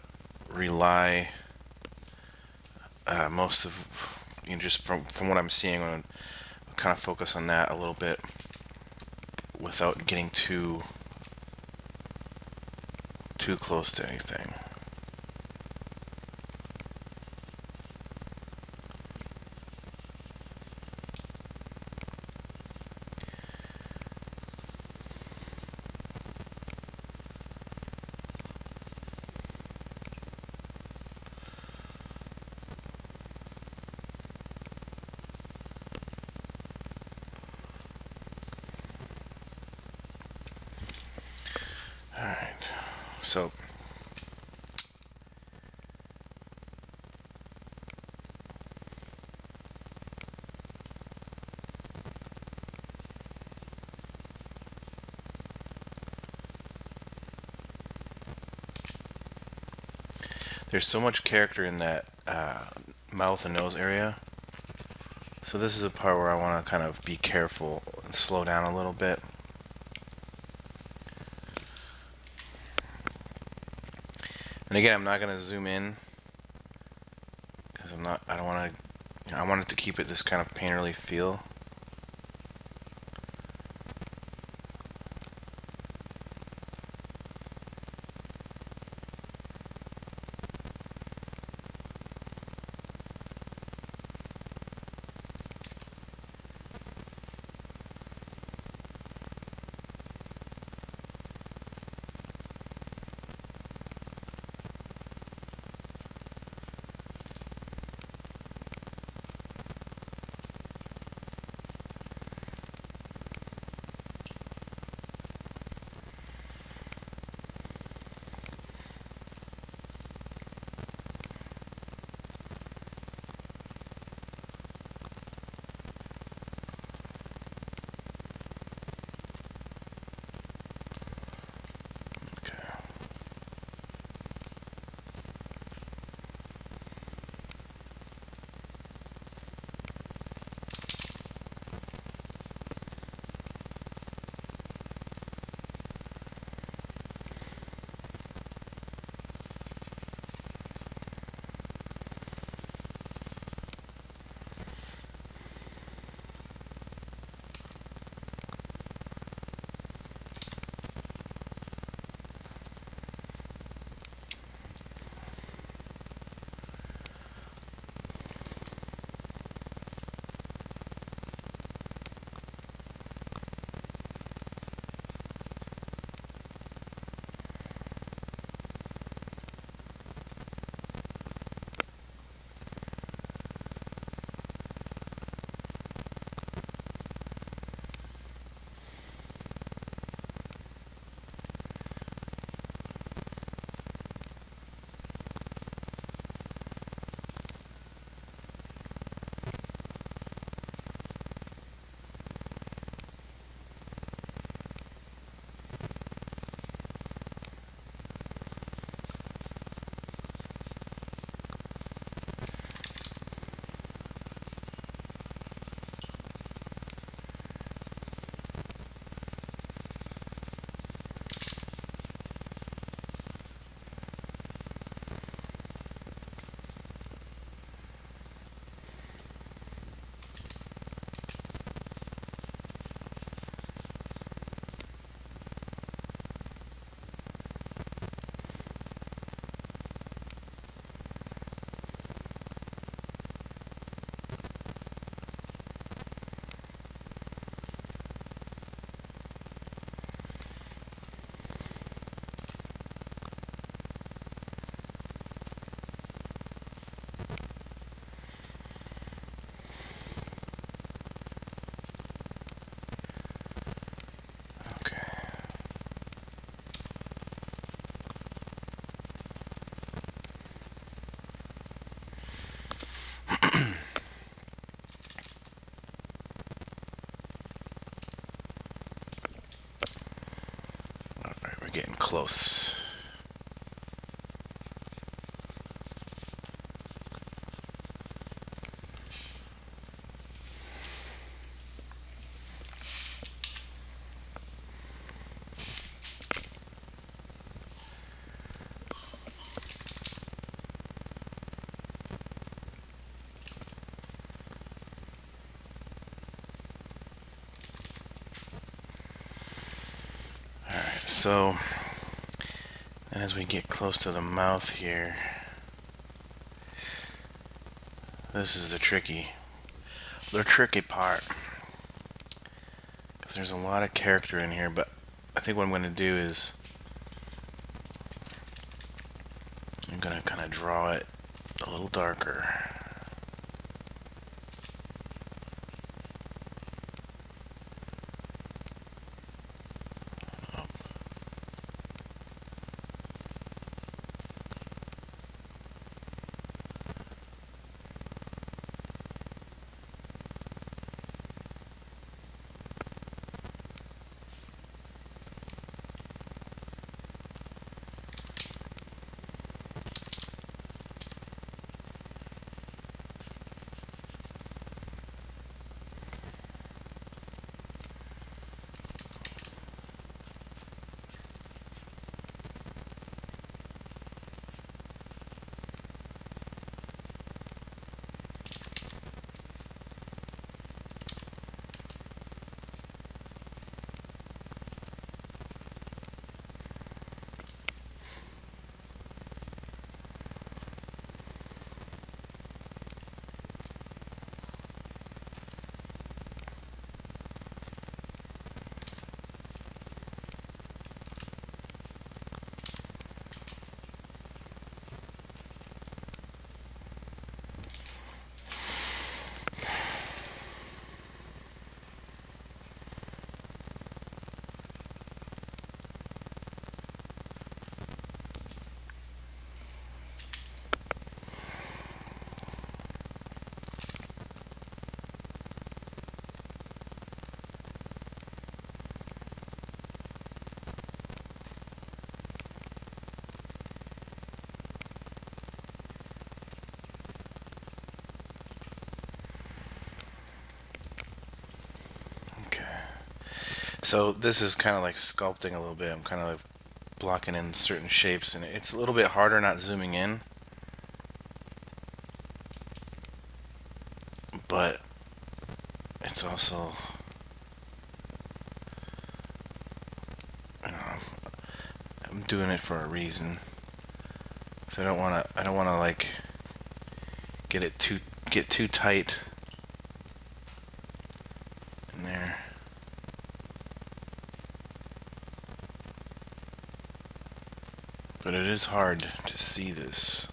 rely most of, just from what I'm seeing, I'm going to kind of focus on that a little bit without getting too close to anything. All right, so there's so much character in that mouth and nose area. So this is a part where I want to kind of be careful and slow down a little bit. And again, I'm not going to zoom in because I don't want to, I want it to keep it this kind of painterly feel. We're getting close. Alright, so and as we get close to the mouth here, this is the tricky part. Because there's a lot of character in here, but I think what I'm going to do is I'm going to kind of draw it a little darker. So this is kind of like sculpting a little bit. I'm kind of like blocking in certain shapes, and it's a little bit harder not zooming in. But it's also, you know, I'm doing it for a reason. So I don't want to like get too tight in there. But it is hard to see this.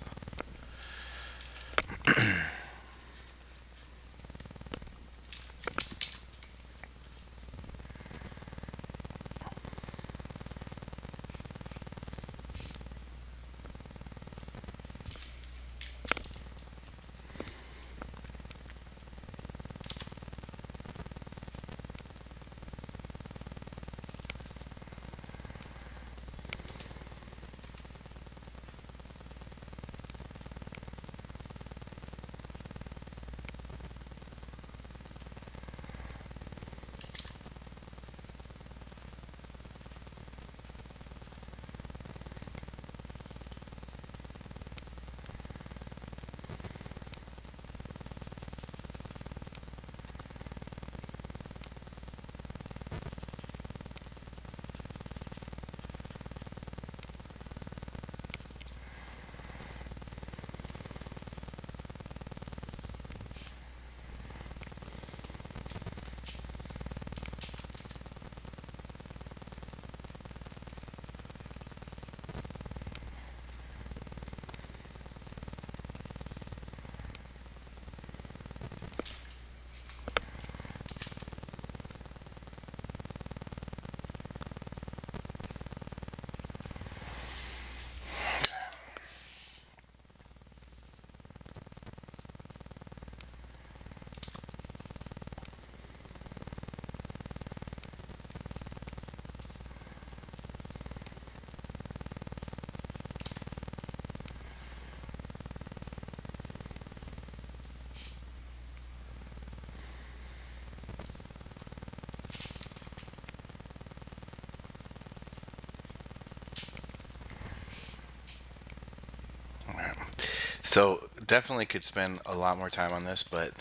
So definitely could spend a lot more time on this, but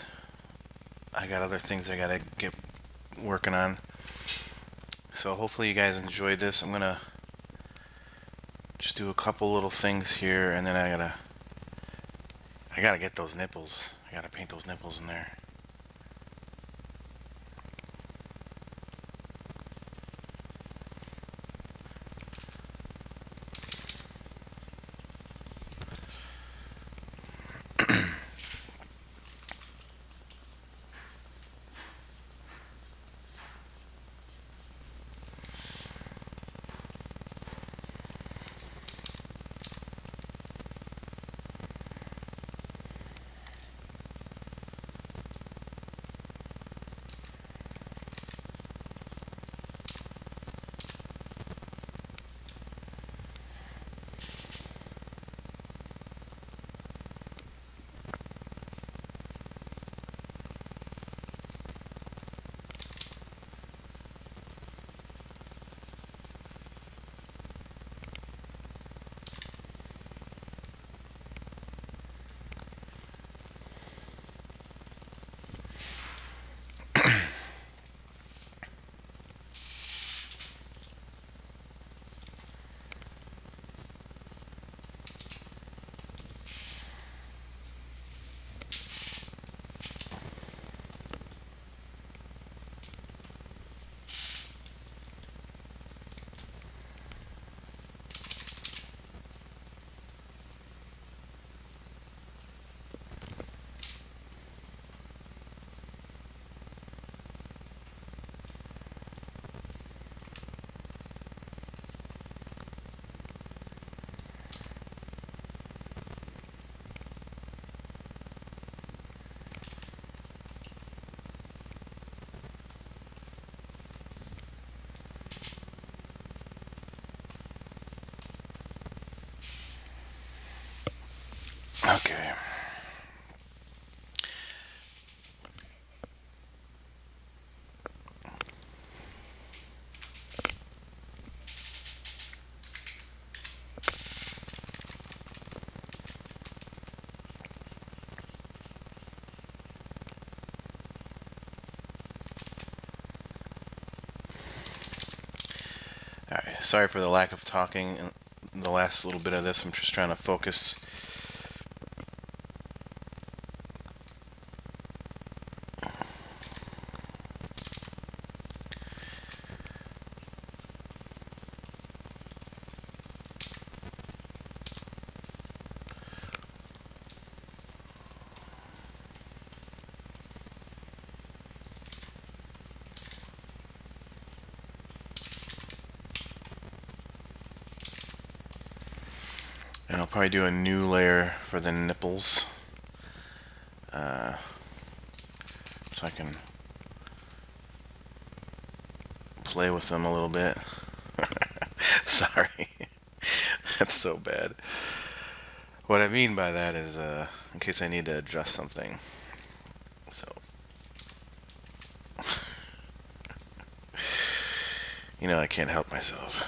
I got other things I gotta get working on. So hopefully you guys enjoyed this. I'm gonna just do a couple little things here, and then I gotta get those nipples. I gotta paint those nipples in there. Okay. All right. Sorry for the lack of talking in the last little bit of this. I'm just trying to focus. And I'll probably do a new layer for the nipples. So I can play with them a little bit. Sorry. That's so bad. What I mean by that is, in case I need to adjust something. So, I can't help myself.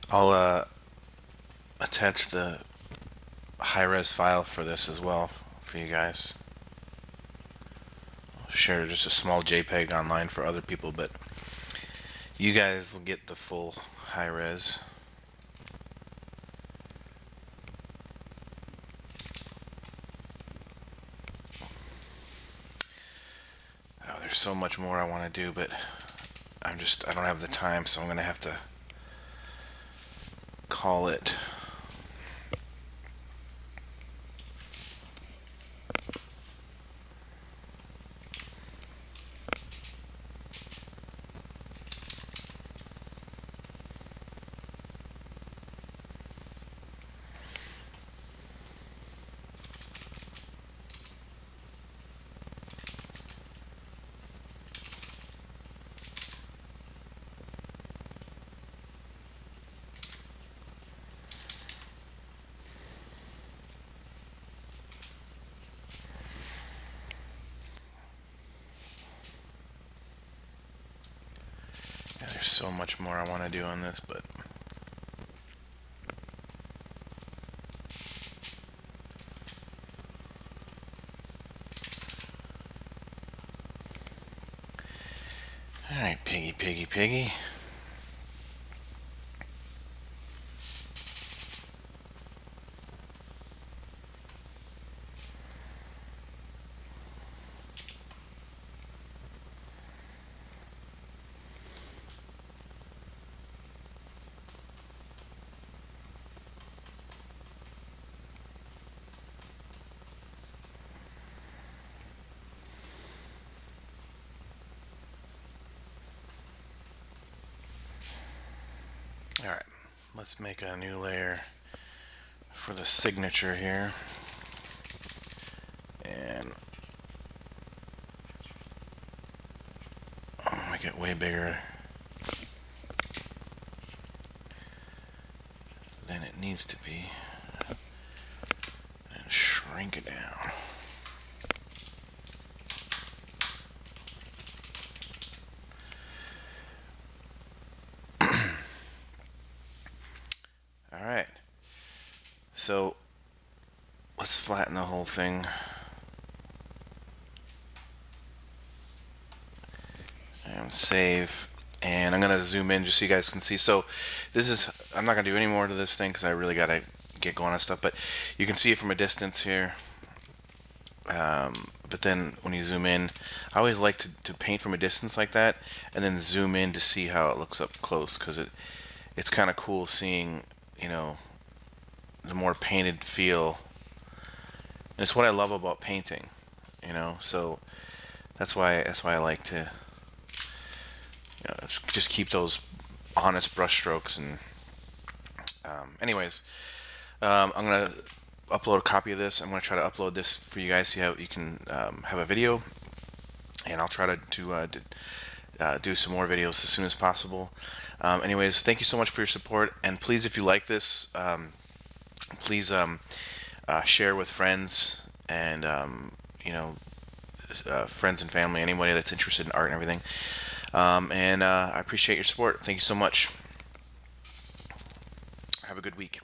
I'll attach the high-res file for this as well for you guys. I'll share just a small JPEG online for other people, but you guys will get the full high-res. Oh, there's so much more I want to do, but I don't have the time, so I'm gonna have to call it. Yeah, there's so much more I want to do on this, but all right, piggy, piggy, piggy. All right, let's make a new layer for the signature here, and I'll make it way bigger than it needs to be, and shrink it down. All right, so let's flatten the whole thing. And save. And I'm gonna zoom in just so you guys can see. So this is, I'm not gonna do any more to this thing because I really gotta get going on stuff, but you can see it from a distance here. But then when you zoom in, I always like to paint from a distance like that and then zoom in to see how it looks up close, because it's kind of cool seeing, you know, the more painted feel. And it's what I love about painting, you know. So that's why I like to, you know, just keep those honest brush strokes. And anyways, I'm gonna upload a copy of this. I'm gonna try to upload this for you guys so you can have a video, and I'll try to do some more videos as soon as possible. Anyways, thank you so much for your support, and please, if you like this, please share with friends and you know, friends and family, anybody that's interested in art and everything. And I appreciate your support. Thank you so much. Have a good week.